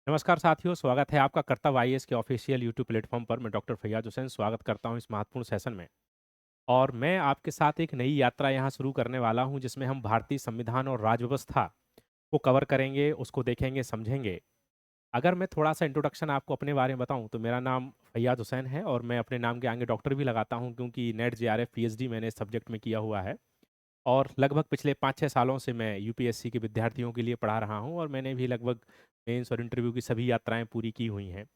नमस्कार साथियों, स्वागत है आपका कर्तव्य आईएएस के ऑफिशियल यूट्यूब प्लेटफॉर्म पर। मैं डॉक्टर फैयाज हुसैन स्वागत करता हूं इस महत्वपूर्ण सेशन में। और मैं आपके साथ एक नई यात्रा यहां शुरू करने वाला हूं, जिसमें हम भारतीय संविधान और राज्य व्यवस्था को कवर करेंगे, उसको देखेंगे, समझेंगे। अगर मैं थोड़ा सा इंट्रोडक्शन आपको अपने बारे में बताऊं तो मेरा नाम फैयाज हुसैन है और मैं अपने नाम के आगे डॉक्टर भी लगाता हूं, क्योंकि नेट जेआरएफ पीएचडी मैंने इस सब्जेक्ट में किया हुआ है। और लगभग पिछले 5-6 सालों से मैं यूपीएससी के विद्यार्थियों के लिए पढ़ा रहा हूं और मैंने भी लगभग मेंस और इंटरव्यू की सभी यात्राएं पूरी की हुई हैं।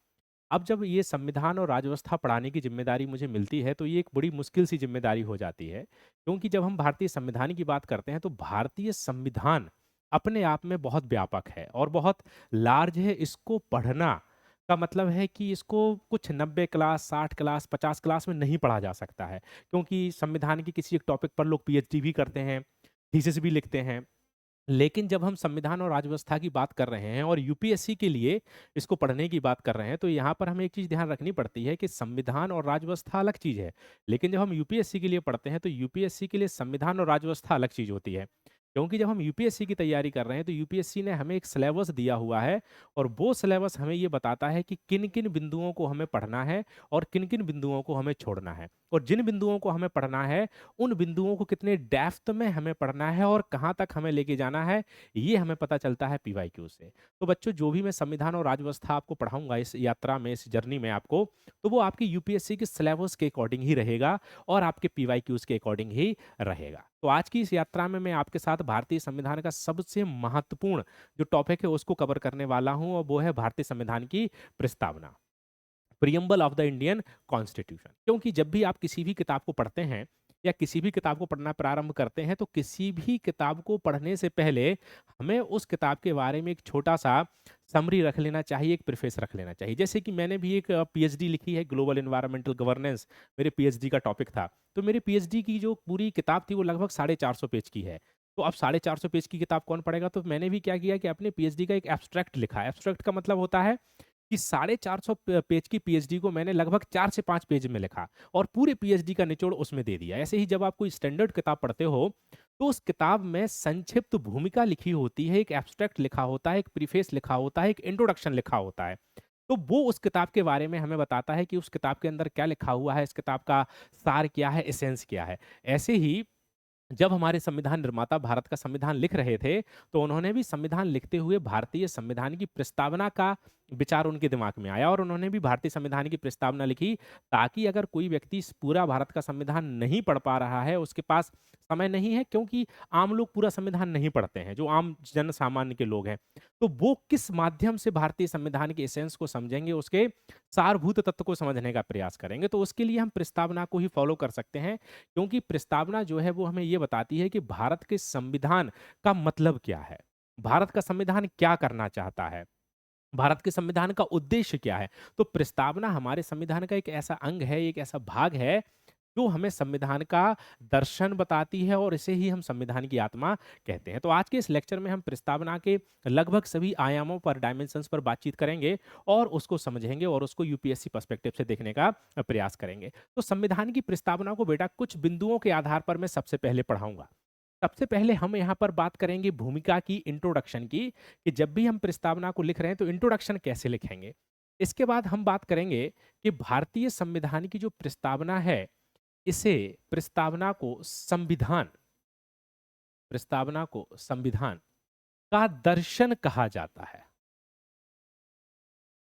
अब जब ये संविधान और राज्य व्यवस्था पढ़ाने की जिम्मेदारी मुझे मिलती है, तो ये एक बड़ी मुश्किल सी जिम्मेदारी हो जाती है, क्योंकि जब हम भारतीय संविधान की बात करते हैं तो भारतीय संविधान अपने आप में बहुत व्यापक है और बहुत लार्ज है। इसको पढ़ना का मतलब है कि इसको कुछ 90 क्लास, 60 क्लास, 50 क्लास में नहीं पढ़ा जा सकता है, क्योंकि संविधान के किसी एक टॉपिक पर लोग पीएचडी भी करते हैं, थीसिस भी लिखते हैं। लेकिन जब हम संविधान और राज्य व्यवस्था की बात कर रहे हैं और यूपीएससी के लिए इसको पढ़ने की बात कर रहे हैं, तो यहाँ पर हमें एक चीज़ ध्यान रखनी पड़ती है कि संविधान और राज्य व्यवस्था अलग चीज़ है। लेकिन जब हम यूपीएससी के लिए पढ़ते हैं तो यूपीएससी के लिए संविधान और राज्य व्यवस्था अलग चीज़ होती है। क्योंकि जब हम यूपीएससी की तैयारी कर रहे हैं तो यूपीएससी ने हमें एक सिलेबस दिया हुआ है और वो सिलेबस हमें ये बताता है कि किन किन बिंदुओं को हमें पढ़ना है और किन किन बिंदुओं को हमें छोड़ना है। और जिन बिंदुओं को हमें पढ़ना है, उन बिंदुओं को कितने डेप्थ में हमें पढ़ना है और कहाँ तक हमें लेके जाना है, ये हमें पता चलता है पीवाईक्यू से। तो बच्चों, जो भी मैं संविधान और राज्य व्यवस्था आपको पढ़ाऊँगा इस यात्रा में, इस जर्नी में आपको, तो वो आपकी यूपीएससी के सिलेबस के अकॉर्डिंग ही रहेगा और आपके पीवाईक्यूज़ के अकॉर्डिंग ही रहेगा। तो आज की इस यात्रा में मैं आपके साथ भारतीय संविधान का सबसे महत्वपूर्ण जो टॉपिक है उसको कवर करने वाला हूँ और वो है भारतीय संविधान की प्रस्तावना। Preamble of the Indian constitution. क्योंकि जब भी आप किसी भी किताब को पढ़ते हैं या किसी भी किताब को पढ़ना प्रारंभ करते हैं, तो किसी भी किताब को पढ़ने से पहले हमें उस किताब के बारे में एक छोटा सा समरी रख लेना चाहिए, एक प्रीफेस रख लेना चाहिए। जैसे कि मैंने भी एक पीएचडी लिखी है, ग्लोबल एनवायरमेंटल गवर्नेंस मेरे पीएचडी का टॉपिक था। तो मेरी पीएचडी की जो पूरी किताब थी वो लगभग 450 पेज की है। तो अब 450 पेज की किताब कौन पढ़ेगा? तो मैंने भी क्या किया कि अपने पीएचडी का एक एब्स्ट्रैक्ट लिखा। एब्स्ट्रैक्ट का मतलब होता है कि 450 पेज की पीएचडी को मैंने लगभग 4 से 5 पेज में लिखा और पूरे पीएचडी का निचोड़ उसमें दे दिया। ऐसे ही जब आप कोई स्टैंडर्ड किताब पढ़ते हो, तो उस किताब में संक्षिप्त भूमिका लिखी होती है, एक एब्स्ट्रैक्ट लिखा होता है, एक प्रीफेस लिखा होता है, एक इंट्रोडक्शन लिखा होता है। तो वो उस किताब के बारे में हमें बताता है कि उस किताब के अंदर क्या लिखा हुआ है, इस किताब का सार क्या है, एसेंस क्या है। ऐसे ही जब हमारे संविधान निर्माता भारत का संविधान लिख रहे थे, तो उन्होंने भी संविधान लिखते हुए भारतीय संविधान की प्रस्तावना का विचार उनके दिमाग में आया और उन्होंने भी भारतीय संविधान की प्रस्तावना लिखी, ताकि अगर कोई व्यक्ति इस पूरा भारत का संविधान नहीं पढ़ पा रहा है, उसके पास समय नहीं है, क्योंकि आम लोग पूरा संविधान नहीं पढ़ते हैं, जो आम जन सामान्य के लोग हैं, तो वो किस माध्यम से भारतीय संविधान के एसेंस को समझेंगे, उसके सारभूत तत्व को समझने का प्रयास करेंगे। तो उसके लिए हम प्रस्तावना को ही फॉलो कर सकते हैं, क्योंकि प्रस्तावना जो है वो हमें ये बताती है कि भारत के संविधान का मतलब क्या है, भारत का संविधान क्या करना चाहता है, भारत के संविधान का उद्देश्य क्या है। तो प्रस्तावना हमारे संविधान का एक ऐसा अंग है, एक ऐसा भाग है जो हमें संविधान का दर्शन बताती है और इसे ही हम संविधान की आत्मा कहते हैं। तो आज के इस लेक्चर में हम प्रस्तावना के लगभग सभी आयामों पर, डायमेंशंस पर बातचीत करेंगे और उसको समझेंगे और उसको यूपीएससी पर्सपेक्टिव से देखने का प्रयास करेंगे। तो संविधान की प्रस्तावना को बेटा कुछ बिंदुओं के आधार पर मैं सबसे पहले पढ़ाऊंगा। सबसे पहले हम यहाँ पर बात करेंगे भूमिका की, इंट्रोडक्शन की, कि जब भी हम प्रस्तावना को लिख रहे हैं तो इंट्रोडक्शन कैसे लिखेंगे। इसके बाद हम बात करेंगे कि भारतीय संविधान की जो प्रस्तावना है, इसे प्रस्तावना को संविधान का दर्शन कहा जाता है।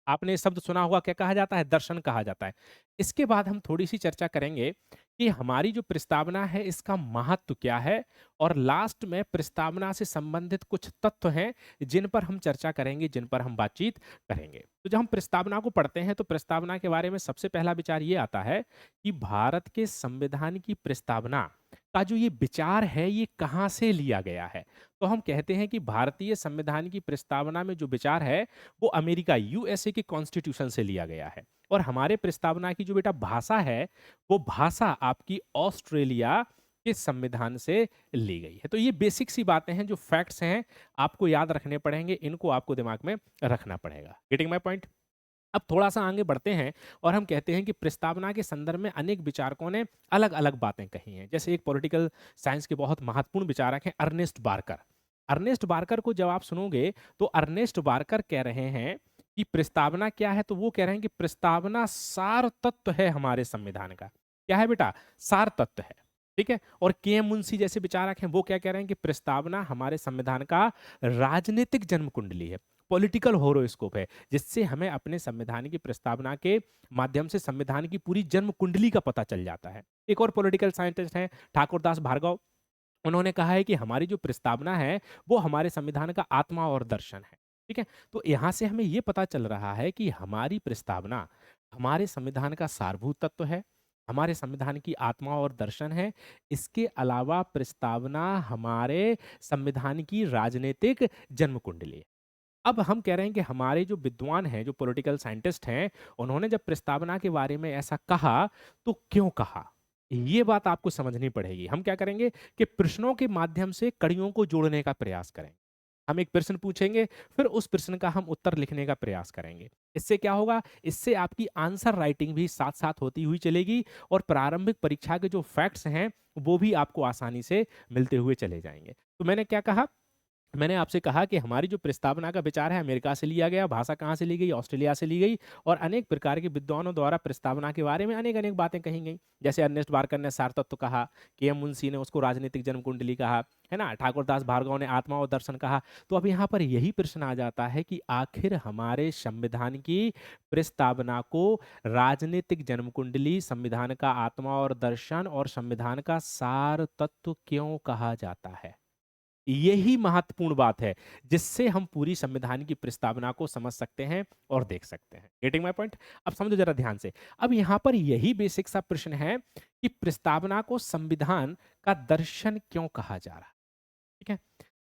आपने ये शब्द सुना होगा, क्या कहा जाता है? दर्शन कहा जाता है। इसके बाद हम थोड़ी-सी चर्चा करेंगे कि हमारी जो प्रस्तावना है इसका महत्व क्या है और लास्ट में प्रस्तावना से संबंधित कुछ तत्व हैं जिन पर हम चर्चा करेंगे, जिन पर हम बातचीत करेंगे। तो जब हम प्रस्तावना को पढ़ते हैं तो प्रस्तावना के बारे में सबसे पहला विचार ये आता है कि भारत के संविधान की प्रस्तावना का जो ये विचार है ये कहाँ से लिया गया है? तो हम कहते हैं कि भारतीय संविधान की प्रस्तावना में जो विचार है वो अमेरिका, यूएसए के कॉन्स्टिट्यूशन से लिया गया है। और हमारे प्रस्तावना की जो बेटा भाषा है, वो भाषा आपकी ऑस्ट्रेलिया के संविधान से ली गई है। तो ये बेसिक सी बातें हैं, जो फैक्ट्स हैं, आपको याद रखने पड़ेंगे, इनको आपको दिमाग में रखना पड़ेगा। Getting my point? अब थोड़ा-सा आगे बढ़ते हैं और हम कहते हैं कि प्रस्तावना के संदर्भ में अनेक विचारकों ने अलग-अलग बातें कही हैं। जैसे एक पॉलिटिकल साइंस के बहुत महत्वपूर्ण विचारक हैं अर्नेस्ट बार्कर। अर्नेस्ट बार्कर को जब आप सुनोगे तो अर्नेस्ट बार्कर कह रहे हैं कि प्रस्तावना क्या है, तो वो कह रहे हैं कि प्रस्तावना सार तत्व है हमारे संविधान का। क्या है बेटा? सार तत्व है। ठीक है? और के एम मुंशी जैसे विचारक हैं, वो क्या कह रहे हैं कि प्रस्तावना हमारे संविधान का राजनीतिक जन्म कुंडली है, पॉलिटिकल होरोस्कोप है, जिससे हमें अपने संविधान की प्रस्तावना के माध्यम से संविधान की पूरी जन्म कुंडली का पता चल जाता है। एक और पॉलिटिकल साइंटिस्ट हैं ठाकुर दास भार्गव, उन्होंने कहा है कि हमारी जो प्रस्तावना है वो हमारे संविधान का आत्मा और दर्शन है। ठीक है? तो यहाँ से हमें ये पता चल रहा है कि हमारी प्रस्तावना हमारे संविधान का सारभूत तत्व है, हमारे संविधान की आत्मा और दर्शन है। इसके अलावा प्रस्तावना हमारे संविधान की राजनीतिक जन्म कुंडली है। अब हम कह रहे हैं कि हमारे जो विद्वान हैं, जो पॉलिटिकल साइंटिस्ट हैं, उन्होंने जब प्रस्तावना के बारे में ऐसा कहा, तो क्यों कहा? ये बात आपको समझनी पड़ेगी। हम क्या करेंगे कि प्रश्नों के माध्यम से कड़ियों को जोड़ने का प्रयास करेंगे। हम एक प्रश्न पूछेंगे, फिर उस प्रश्न का हम उत्तर लिखने का प्रयास करेंगे। इससे क्या होगा? इससे आपकी आंसर राइटिंग भी साथ-साथ होती हुई चलेगी और प्रारंभिक परीक्षा के जो फैक्ट्स हैं, वो भी आपको आसानी से मिलते हुए चले जाएँगे। तो मैंने क्या कहा? मैंने आपसे कहा कि हमारी जो प्रस्तावना का विचार है अमेरिका से लिया गया, भाषा कहाँ से ली गई? ऑस्ट्रेलिया से ली गई और अनेक प्रकार के विद्वानों द्वारा प्रस्तावना के बारे में अनेक-अनेक बातें कही गई। जैसे अर्नेस्ट बार्कर ने सार तत्व कहा, के.एम. मुंशी ने उसको राजनीतिक जन्म कुंडली कहा, है ना? ठाकुर दास भार्गव ने आत्मा और दर्शन कहा। तो अब यहाँ पर यही प्रश्न आ जाता है कि आखिर हमारे संविधान की प्रस्तावना को राजनीतिक जन्म कुंडली, संविधान का आत्मा और दर्शन और संविधान का सार तत्व क्यों कहा जाता है? यही महत्वपूर्ण बात है, जिससे हम पूरी संविधान की प्रस्तावना को समझ सकते हैं और देख सकते हैं। Getting my point? अब समझो जरा ध्यान से। अब यहाँ पर यही बेसिक सा प्रश्न है कि प्रस्तावना को संविधान का दर्शन क्यों कहा जा रहा है? ठीक है?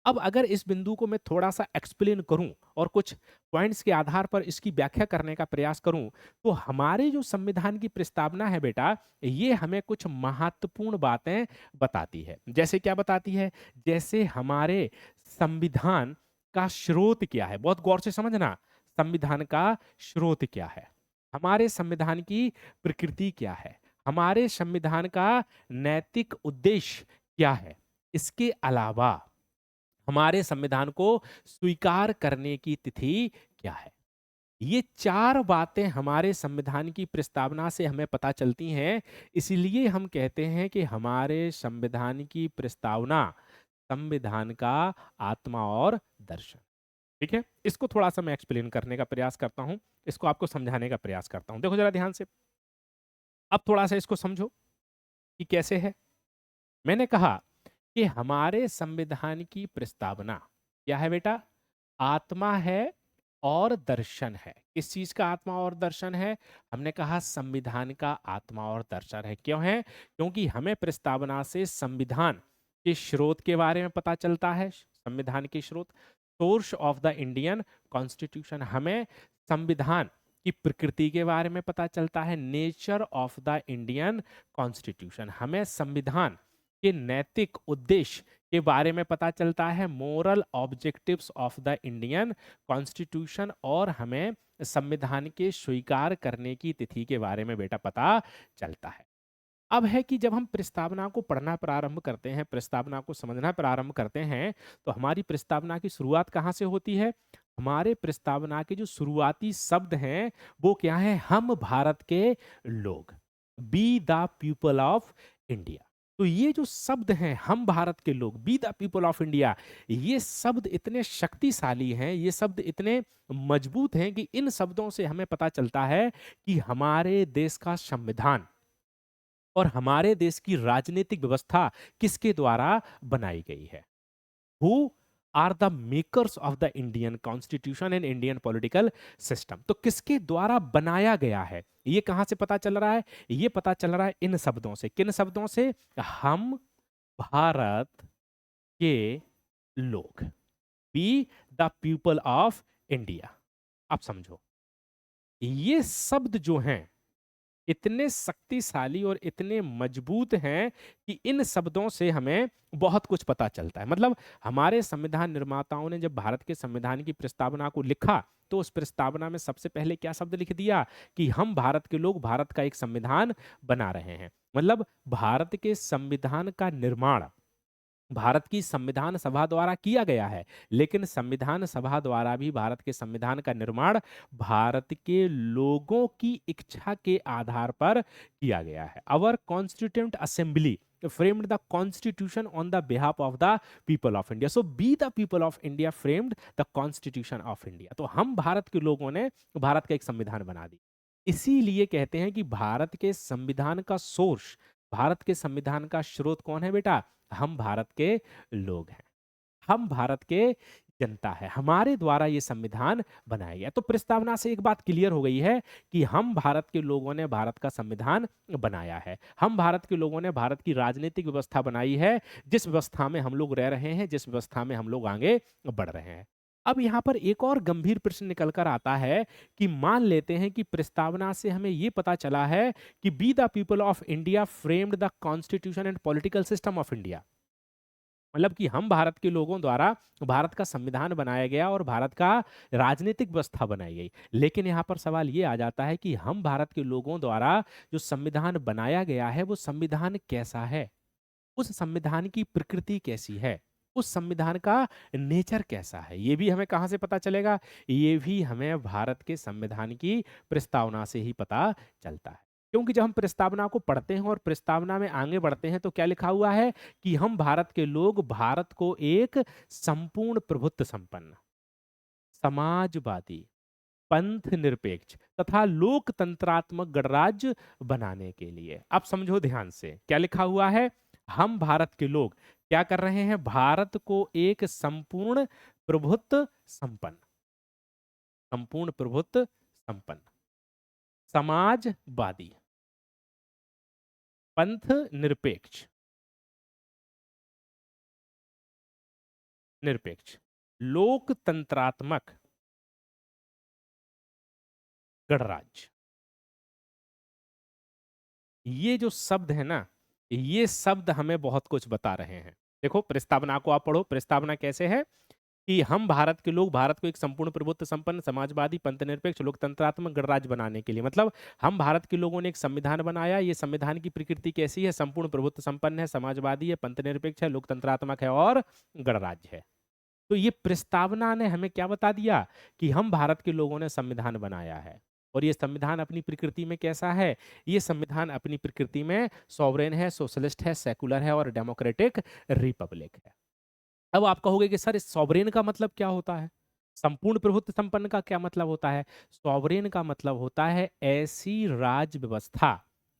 अब अगर इस बिंदु को मैं थोड़ा-सा एक्सप्लेन करूँ और कुछ पॉइंट्स के आधार पर इसकी व्याख्या करने का प्रयास करूँ, तो हमारे जो संविधान की प्रस्तावना है बेटा, ये हमें कुछ महत्वपूर्ण बातें बताती है। जैसे क्या बताती है? जैसे हमारे संविधान का स्रोत क्या है? बहुत गौर से समझना, संविधान का स्रोत क्या है? हमारे संविधान की प्रकृति क्या है? हमारे संविधान का नैतिक उद्देश्य क्या है? इसके अलावा हमारे संविधान को स्वीकार करने की तिथि क्या है? ये 4 बातें हमारे संविधान की प्रस्तावना से हमें पता चलती हैं। इसलिए हम कहते हैं कि हमारे संविधान की प्रस्तावना संविधान का आत्मा और दर्शन। ठीक है? इसको थोड़ा-सा मैं एक्सप्लेन करने का प्रयास करता हूँ। इसको आपको समझाने का प्रयास करता हूँ। देखो ज़रा ध्यान से। अब थोड़ा-सा इसको समझो कि कैसे है। मैंने कहा कि हमारे संविधान की प्रस्तावना क्या है बेटा? आत्मा है और दर्शन है। किस चीज का आत्मा और दर्शन है? हमने कहा संविधान का आत्मा और दर्शन है। क्यों है? क्योंकि हमें प्रस्तावना से संविधान के स्रोत के बारे में पता चलता है। संविधान के स्रोत, source of the Indian constitution, हमें संविधान की प्रकृति के बारे में पता चलता है। Nature of the Indian constitution, हमें संविधान के नैतिक उद्देश्य के बारे में पता चलता है। Moral objectives of the Indian constitution, और हमें संविधान के स्वीकार करने की तिथि के बारे में बेटा पता चलता है। अब है कि जब हम प्रस्तावना को पढ़ना प्रारंभ करते हैं, प्रस्तावना को समझना प्रारंभ करते हैं, तो हमारी प्रस्तावना की शुरुआत कहाँ से होती है? हमारे प्रस्तावना के जो शुरुआती शब्द हैं, वो क्या है? हम भारत के लोग, be the people of India. तो ये जो शब्द हैं, हम भारत के लोग, be the people of India, ये शब्द इतने शक्तिशाली हैं, ये शब्द इतने मजबूत हैं कि इन शब्दों से हमें पता चलता है कि हमारे देश का संविधान और हमारे देश की राजनीतिक व्यवस्था किसके द्वारा बनाई गई है। Who are the makers of the Indian constitution and Indian political system. तो किसके द्वारा बनाया गया है, ये कहां से पता चल रहा है? ये पता चल रहा है इन शब्दों से। किन शब्दों से? हम भारत के लोग, be the people of India. आप समझो, ये शब्द जो हैं इतने शक्तिशाली और इतने मजबूत हैं कि इन शब्दों से हमें बहुत कुछ पता चलता है। मतलब हमारे संविधान निर्माताओं ने जब भारत के संविधान की प्रस्तावना को लिखा, तो उस प्रस्तावना में सबसे पहले क्या शब्द लिख दिया कि हम भारत के लोग भारत का एक संविधान बना रहे हैं। मतलब भारत के संविधान का निर्माण भारत की संविधान सभा द्वारा किया गया है, लेकिन संविधान सभा द्वारा भी भारत के संविधान का निर्माण भारत के लोगों की इच्छा के आधार पर किया गया है। Our constituent assembly framed the constitution on the behalf of the people of India. So we the people of India framed the constitution of India. तो हम भारत के लोगों ने भारत का एक संविधान बना दी। इसीलिए कहते हैं कि भारत के संविधान का सोर्स, भारत के संविधान का स्रोत कौन है बेटा? हम भारत के लोग हैं, हम भारत के जनता है, हमारे द्वारा ये संविधान बनाया गया। तो प्रस्तावना से एक बात क्लियर हो गई है कि हम भारत के लोगों ने भारत का संविधान बनाया है, हम भारत के लोगों ने भारत की राजनीतिक व्यवस्था बनाई है, जिस व्यवस्था में हम लोग रह रहे हैं, जिस व्यवस्था में हम लोग आगे बढ़ रहे हैं। अब यहाँ पर एक और गंभीर प्रश्न निकल कर आता है कि मान लेते हैं कि प्रस्तावना से हमें ये पता चला है कि be the people of India framed the constitution and political system of India, मतलब कि हम भारत के लोगों द्वारा भारत का संविधान बनाया गया और भारत का राजनीतिक व्यवस्था बनाई गई। लेकिन यहाँ पर सवाल ये आ जाता है कि हम भारत के लोगों द्वारा जो संविधान बनाया गया है वो संविधान कैसा है, उस संविधान की प्रकृति कैसी है, उस संविधान का नेचर कैसा है, ये भी हमें कहाँ से पता चलेगा? ये भी हमें भारत के संविधान की प्रस्तावना से ही पता चलता है। क्योंकि जब हम प्रस्तावना को पढ़ते हैं और प्रस्तावना में आगे बढ़ते हैं तो क्या लिखा हुआ है कि हम भारत के लोग भारत को एक संपूर्ण प्रभुत्व संपन्न, समाजवादी, पंथ निरपेक्ष तथा लोकतंत्रात्मक गणराज्य बनाने के लिए। अब समझो ध्यान से क्या लिखा हुआ है। हम भारत के लोग क्या कर रहे हैं? भारत को एक संपूर्ण प्रभुत्व संपन्न, संपूर्ण प्रभुत्व संपन्न, समाजवादी, पंथ निरपेक्ष, निरपेक्ष, लोकतंत्रात्मक गणराज्य। ये जो शब्द है ना, ये शब्द हमें बहुत कुछ बता रहे हैं। देखो प्रस्तावना को आप पढ़ो, प्रस्तावना कैसे है कि हम भारत के लोग भारत को एक संपूर्ण प्रभुत्व संपन्न, समाजवादी, पंथनिरपेक्ष, लोकतंत्रात्मक गणराज्य बनाने के लिए, मतलब हम भारत के लोगों ने एक संविधान बनाया। ये संविधान की प्रकृति कैसी है? संपूर्ण प्रभुत्व संपन्न है, समाजवादी है, पंथनिरपेक्ष है, लोकतंत्रात्मक है और गणराज्य है। तो ये प्रस्तावना ने हमें क्या बता दिया कि हम भारत के लोगों ने संविधान बनाया है और ये संविधान अपनी प्रकृति में कैसा है? ये संविधान अपनी प्रकृति में सॉवरेन है, सोशलिस्ट है, सेकुलर है और डेमोक्रेटिक रिपब्लिक है। अब आप कहोगे कि सर इस सॉवरेन का मतलब क्या होता है? संपूर्ण प्रभुत्व संपन्न का क्या मतलब होता है? सॉवरेन का मतलब होता है ऐसी राज व्यवस्था,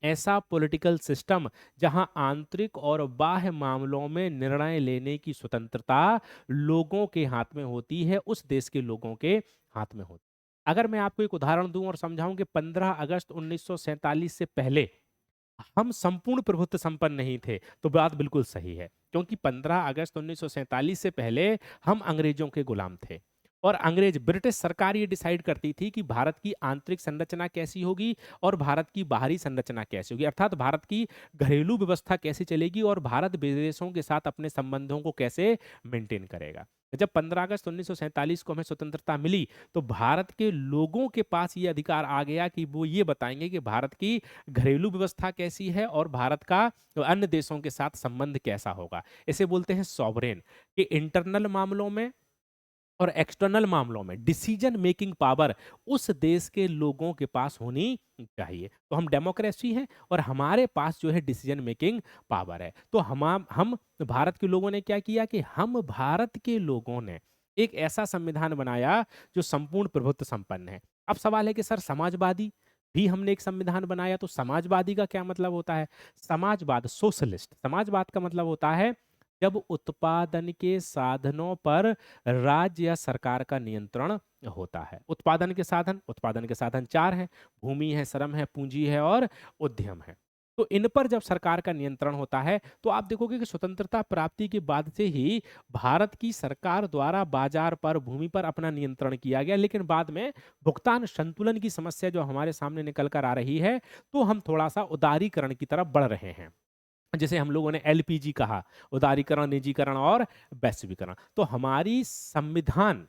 ऐसा पॉलिटिकल सिस्टम जहां आंतरिक और बाह्य मामलों में निर्णय लेने की स्वतंत्रता लोगों के हाथ में होती है, उस देश के लोगों के हाथ में होती है। अगर मैं आपको एक उदाहरण दूं और समझाऊं कि 15 अगस्त 1947 से पहले हम संपूर्ण प्रभुत्व संपन्न नहीं थे, तो बात बिल्कुल सही है, क्योंकि 15 अगस्त 1947 से पहले हम अंग्रेजों के गुलाम थे और अंग्रेज, ब्रिटिश सरकार ये डिसाइड करती थी कि भारत की आंतरिक संरचना कैसी होगी और भारत की बाहरी संरचना कैसी होगी, अर्थात भारत की घरेलू व्यवस्था कैसी चलेगी और भारत विदेशों के साथ अपने संबंधों को कैसे मेंटेन करेगा। जब 15 अगस्त 1947 को हमें स्वतंत्रता मिली तो भारत के लोगों के पास ये अधिकार आ गया कि वो ये बताएंगे कि भारत की घरेलू व्यवस्था कैसी है और भारत का अन्य देशों के साथ संबंध कैसा होगा। इसे बोलते हैं सॉवरेन, कि इंटरनल मामलों में और एक्सटर्नल मामलों में डिसीजन मेकिंग पावर उस देश के लोगों के पास होनी चाहिए। तो हम डेमोक्रेसी हैं और हमारे पास जो है डिसीजन मेकिंग पावर है। तो हम भारत के लोगों ने क्या किया कि हम भारत के लोगों ने एक ऐसा संविधान बनाया जो संपूर्ण प्रभुत्व संपन्न है। अब सवाल है कि सर समाजवादी भी हमने एक संविधान बनाया, तो समाजवादी का क्या मतलब होता है? समाजवाद, सोशलिस्ट, समाजवाद का मतलब होता है जब उत्पादन के साधनों पर राज्य या सरकार का नियंत्रण होता है। उत्पादन के साधन चार हैं: भूमि है, श्रम है, पूंजी है और उद्यम है। तो इन पर जब सरकार का नियंत्रण होता है तो आप देखोगे कि स्वतंत्रता प्राप्ति के बाद से ही भारत की सरकार द्वारा बाजार पर, भूमि पर अपना नियंत्रण किया गया, लेकिन बाद में भुगतान संतुलन की समस्या जो हमारे सामने निकल कर आ रही है, तो हम थोड़ा सा उदारीकरण की तरफ बढ़ रहे हैं, जिसे हम लोगों ने एलपीजी कहा, उदारीकरण, निजीकरण और वैश्वीकरण। तो हमारी संविधान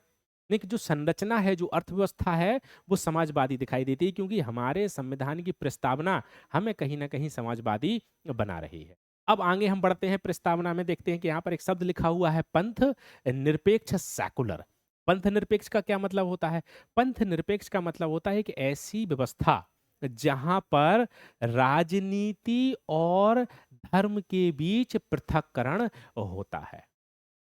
जो संरचना है, जो अर्थव्यवस्था है, वो समाजवादी दिखाई देती है, क्योंकि हमारे संविधान की प्रस्तावना हमें कहीं ना कहीं समाजवादी बना रही है। अब आगे हम बढ़ते हैं प्रस्तावना में, देखते हैं कि यहाँ पर एक शब्द लिखा हुआ है पंथ निरपेक्ष सेकुलर। पंथ निरपेक्ष का क्या मतलब होता है? पंथ निरपेक्ष का मतलब होता है कि ऐसी व्यवस्था जहाँ पर राजनीति और धर्म के बीच पृथक्करण होता है।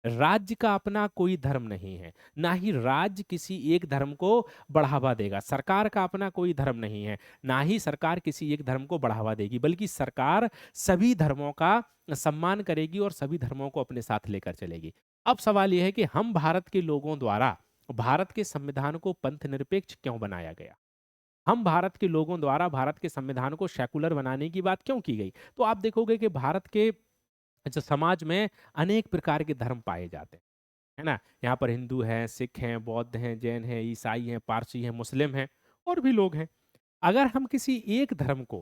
राज्य का अपना कोई धर्म नहीं है, ना ही राज्य किसी एक धर्म को बढ़ावा देगा। सरकार का अपना कोई धर्म नहीं है, ना ही सरकार किसी एक धर्म को बढ़ावा देगी, बल्कि सरकार सभी धर्मों का सम्मान करेगी और सभी धर्मों को अपने साथ लेकर चलेगी। अब सवाल यह है कि हम भारत के लोगों द्वारा भारत के संविधान को पंथ निरपेक्ष क्यों बनाया गया? हम भारत के लोगों द्वारा भारत के संविधान को सेकुलर बनाने की बात क्यों की गई? तो आप देखोगे कि भारत के जो समाज में अनेक प्रकार के धर्म पाए जाते हैं, है ना? यहाँ पर हिंदू हैं, सिख हैं, बौद्ध हैं, जैन हैं, ईसाई हैं, पारसी हैं, मुस्लिम हैं और भी लोग हैं। अगर हम किसी एक धर्म को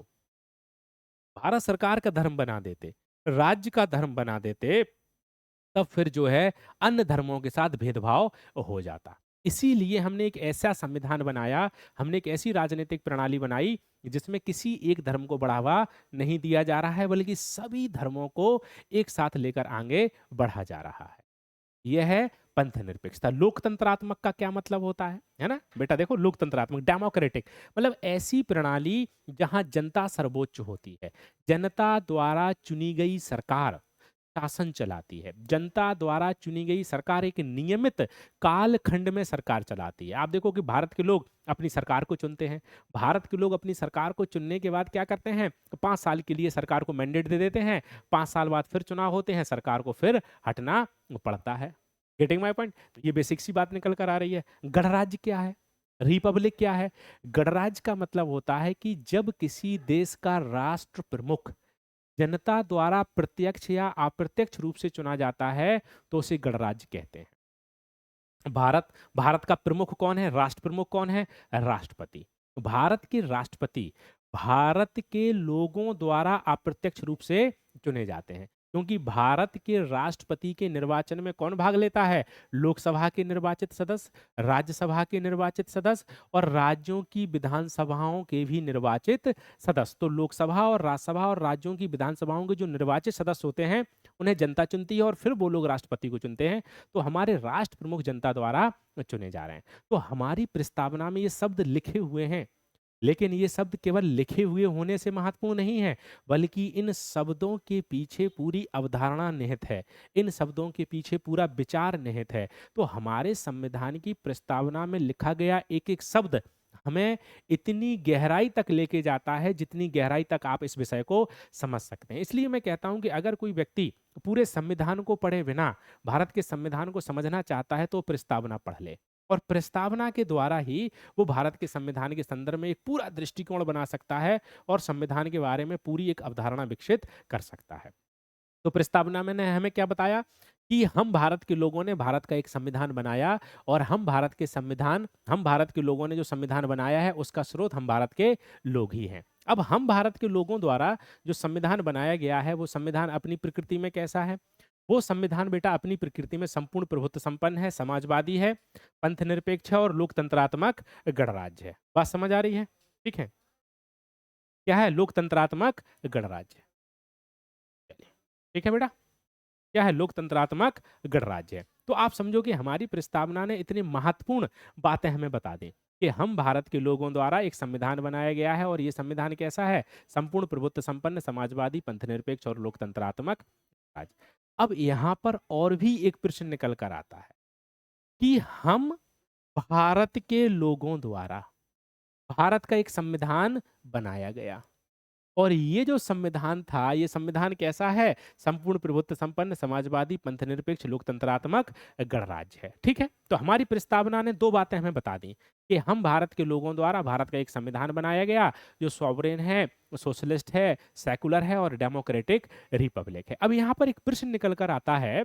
भारत सरकार का धर्म बना देते, राज्य का धर्म बना देते, तब फिर जो है अन्य धर्मों के साथ भेदभाव हो जाता। इसीलिए हमने एक ऐसा संविधान बनाया, हमने एक ऐसी राजनीतिक प्रणाली बनाई जिसमें किसी एक धर्म को बढ़ावा नहीं दिया जा रहा है, बल्कि सभी धर्मों को एक साथ लेकर आगे बढ़ा जा रहा है। यह है पंथ निरपेक्षता। लोकतंत्रात्मक का क्या मतलब होता है ना? बेटा देखो, लोकतंत्रात्मक डेमोक्रेटिक मतलब ऐसी प्रणाली जहां जनता सर्वोच्च होती है। जनता द्वारा चुनी गई सरकार शासन चलाती है। जनता द्वारा चुनी गई सरकार एक नियमित कालखंड में सरकार चलाती है। आप देखो कि भारत के लोग अपनी सरकार को चुनते हैं। भारत के लोग अपनी सरकार को चुनने के बाद क्या करते हैं? 5 साल के लिए सरकार को मैंडेट दे देते हैं। 5 साल बाद फिर चुनाव होते हैं, सरकार को फिर हटना पड़ता है। Getting my point? तो ये बेसिक सी बात निकल कर आ रही है। गणराज्य क्या है? रिपब्लिक क्या है? गणराज्य का मतलब होता है कि जब किसी देश का राष्ट्र प्रमुख जनता द्वारा प्रत्यक्ष या अप्रत्यक्ष रूप से चुना जाता है, तो उसे गणराज्य कहते हैं। भारत भारत का प्रमुख कौन है? राष्ट्र प्रमुख कौन है? राष्ट्रपति। भारत के राष्ट्रपति भारत के लोगों द्वारा अप्रत्यक्ष रूप से चुने जाते हैं, क्योंकि भारत के राष्ट्रपति के निर्वाचन में कौन भाग लेता है? लोकसभा के निर्वाचित सदस्य, राज्यसभा के निर्वाचित सदस्य और राज्यों की विधानसभाओं के भी निर्वाचित सदस्य। तो लोकसभा और राज्यसभा और राज्यों की विधानसभाओं के जो निर्वाचित सदस्य होते हैं, उन्हें जनता चुनती है और फिर वो लोग राष्ट्रपति को चुनते हैं। तो हमारे राष्ट्र प्रमुख जनता द्वारा चुने जा रहे हैं। तो हमारी प्रस्तावना में ये शब्द लिखे हुए हैं, लेकिन ये शब्द केवल लिखे हुए होने से महत्वपूर्ण नहीं है, बल्कि इन शब्दों के पीछे पूरी अवधारणा निहित है। इन शब्दों के पीछे पूरा विचार निहित है। तो हमारे संविधान की प्रस्तावना में लिखा गया एक-एक शब्द हमें इतनी गहराई तक लेके जाता है, जितनी गहराई तक आप इस विषय को समझ सकते हैं। इसलिए मैं कहता हूं कि अगर कोई व्यक्ति पूरे संविधान को पढ़े बिना भारत के संविधान को समझना चाहता है, तो प्रस्तावना पढ़ ले। और प्रस्तावना के द्वारा ही वो भारत के संविधान के संदर्भ में एक पूरा दृष्टिकोण बना सकता है और संविधान के बारे में पूरी एक अवधारणा विकसित कर सकता है। तो प्रस्तावना में ने हमें क्या बताया कि हम भारत के लोगों ने भारत का एक संविधान बनाया, और हम भारत के लोगों ने जो संविधान बनाया है उसका स्रोत हम भारत के लोग ही हैं। अब हम भारत के लोगों द्वारा जो संविधान बनाया गया है, वो संविधान अपनी प्रकृति में कैसा है? वो संविधान बेटा अपनी प्रकृति में संपूर्ण प्रभुत्व संपन्न है, समाजवादी है, पंथ निरपेक्ष है और लोकतंत्रात्मक गणराज्य है। बात समझ आ रही है? ठीक है। क्या है? लोकतंत्रात्मक गणराज्य। चलिए, ठीक है बेटा। क्या है? लोकतंत्रात्मक गणराज्य है। तो आप समझो कि हमारी प्रस्तावना ने इतनी महत्वपूर्ण बातें हमें बता दी कि हम भारत के लोगों द्वारा एक संविधान बनाया गया है, और ये संविधान कैसा है? संपूर्ण प्रभुत्व संपन्न, समाजवादी, पंथनिरपेक्ष और लोकतंत्रात्मक राज्य। अब यहाँ पर और भी एक प्रश्न निकल कर आता है कि हम भारत के लोगों द्वारा भारत का एक संविधान बनाया गया, और ये जो संविधान था, ये संविधान कैसा है? संपूर्ण प्रभुत्व संपन्न, समाजवादी, पंथनिरपेक्ष, लोकतंत्रात्मक गणराज्य है। ठीक है। तो हमारी प्रस्तावना ने दो बातें हमें बता दी कि हम भारत के लोगों द्वारा भारत का एक संविधान बनाया गया जो सॉवरेन है, सोशलिस्ट है, सेकुलर है और डेमोक्रेटिक रिपब्लिक है। अब यहाँ पर एक प्रश्न निकल कर आता है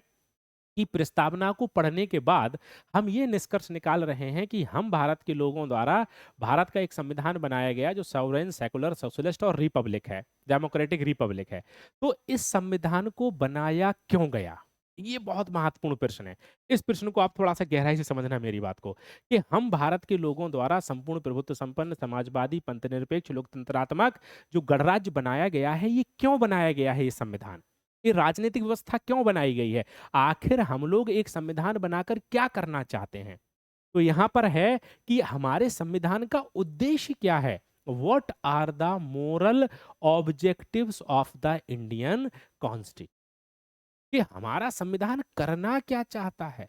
कि प्रस्तावना को पढ़ने के बाद हम ये निष्कर्ष निकाल रहे हैं कि हम भारत के लोगों द्वारा भारत का एक संविधान बनाया गया जो सॉवरेन, सेकुलर, सोशलिस्ट और रिपब्लिक है, डेमोक्रेटिक रिपब्लिक है। तो इस संविधान को बनाया क्यों गया? ये बहुत महत्वपूर्ण प्रश्न है। इस प्रश्न को आप थोड़ा-सा गहराई से समझना मेरी बात को, कि हम भारत के लोगों द्वारा संपूर्ण प्रभुत्व संपन्न, समाजवादी, पंथनिरपेक्ष, लोकतंत्रात्मक जो गणराज्य बनाया गया है, ये क्यों बनाया गया है ये संविधान? ये राजनीतिक व्यवस्था क्यों बनाई गई है? आखिर हम लोग एक संविधान बनाकर क्या करना चाहते हैं? तो यहाँ पर है कि हमारे संविधान का उद्देश्य क्या है? What are the moral objectives of the Indian constitution? कि हमारा संविधान करना क्या चाहता है?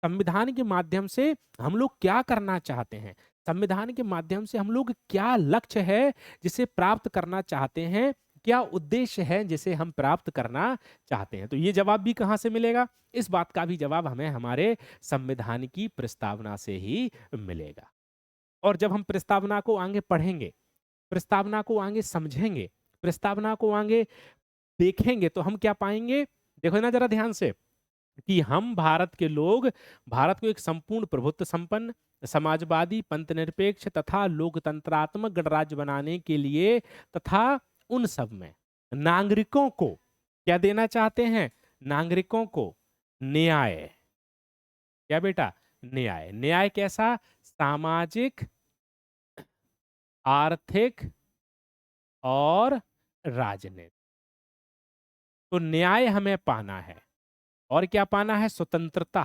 संविधान के माध्यम से हम लोग क्या करना चाहते हैं? संविधान के माध्यम से हम लोग क्या लक्ष्य है जिसे प्राप्त करना चाहते हैं? क्या उद्देश्य है जिसे हम प्राप्त करना चाहते हैं? तो ये जवाब भी कहाँ से मिलेगा? इस बात का भी जवाब हमें हमारे संविधान की प्रस्तावना से ही मिलेगा। और जब हम प्रस्तावना को आगे पढ़ेंगे, प्रस्तावना को आगे समझेंगे, प्रस्तावना को आगे देखेंगे, तो हम क्या पाएंगे? देखो ना जरा ध्यान से, कि हम भारत के लोग भारत को एक संपूर्ण प्रभुत्व संपन्न, समाजवादी, पंथनिरपेक्ष तथा लोकतंत्रात्मक गणराज्य बनाने के लिए तथा उन सब में नागरिकों को क्या देना चाहते हैं? नागरिकों को न्याय। क्या बेटा? न्याय। न्याय कैसा? सामाजिक, आर्थिक और राजनीतिक। तो न्याय हमें पाना है। और क्या पाना है? स्वतंत्रता।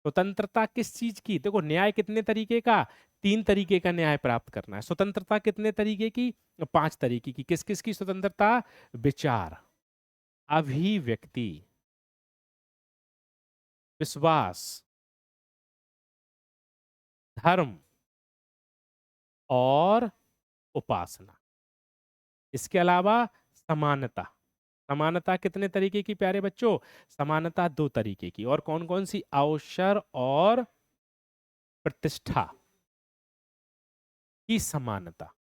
स्वतंत्रता किस चीज की? देखो, न्याय कितने तरीके का? 3 तरीके का न्याय प्राप्त करना है। स्वतंत्रता कितने तरीके की? 5 तरीके की। किस किस की स्वतंत्रता? विचार, अभिव्यक्ति, विश्वास, धर्म और उपासना। इसके अलावा समानता। समानता कितने तरीके की प्यारे बच्चों? समानता 2 तरीके की। और कौन कौन सी? अवसर और प्रतिष्ठा की समानता।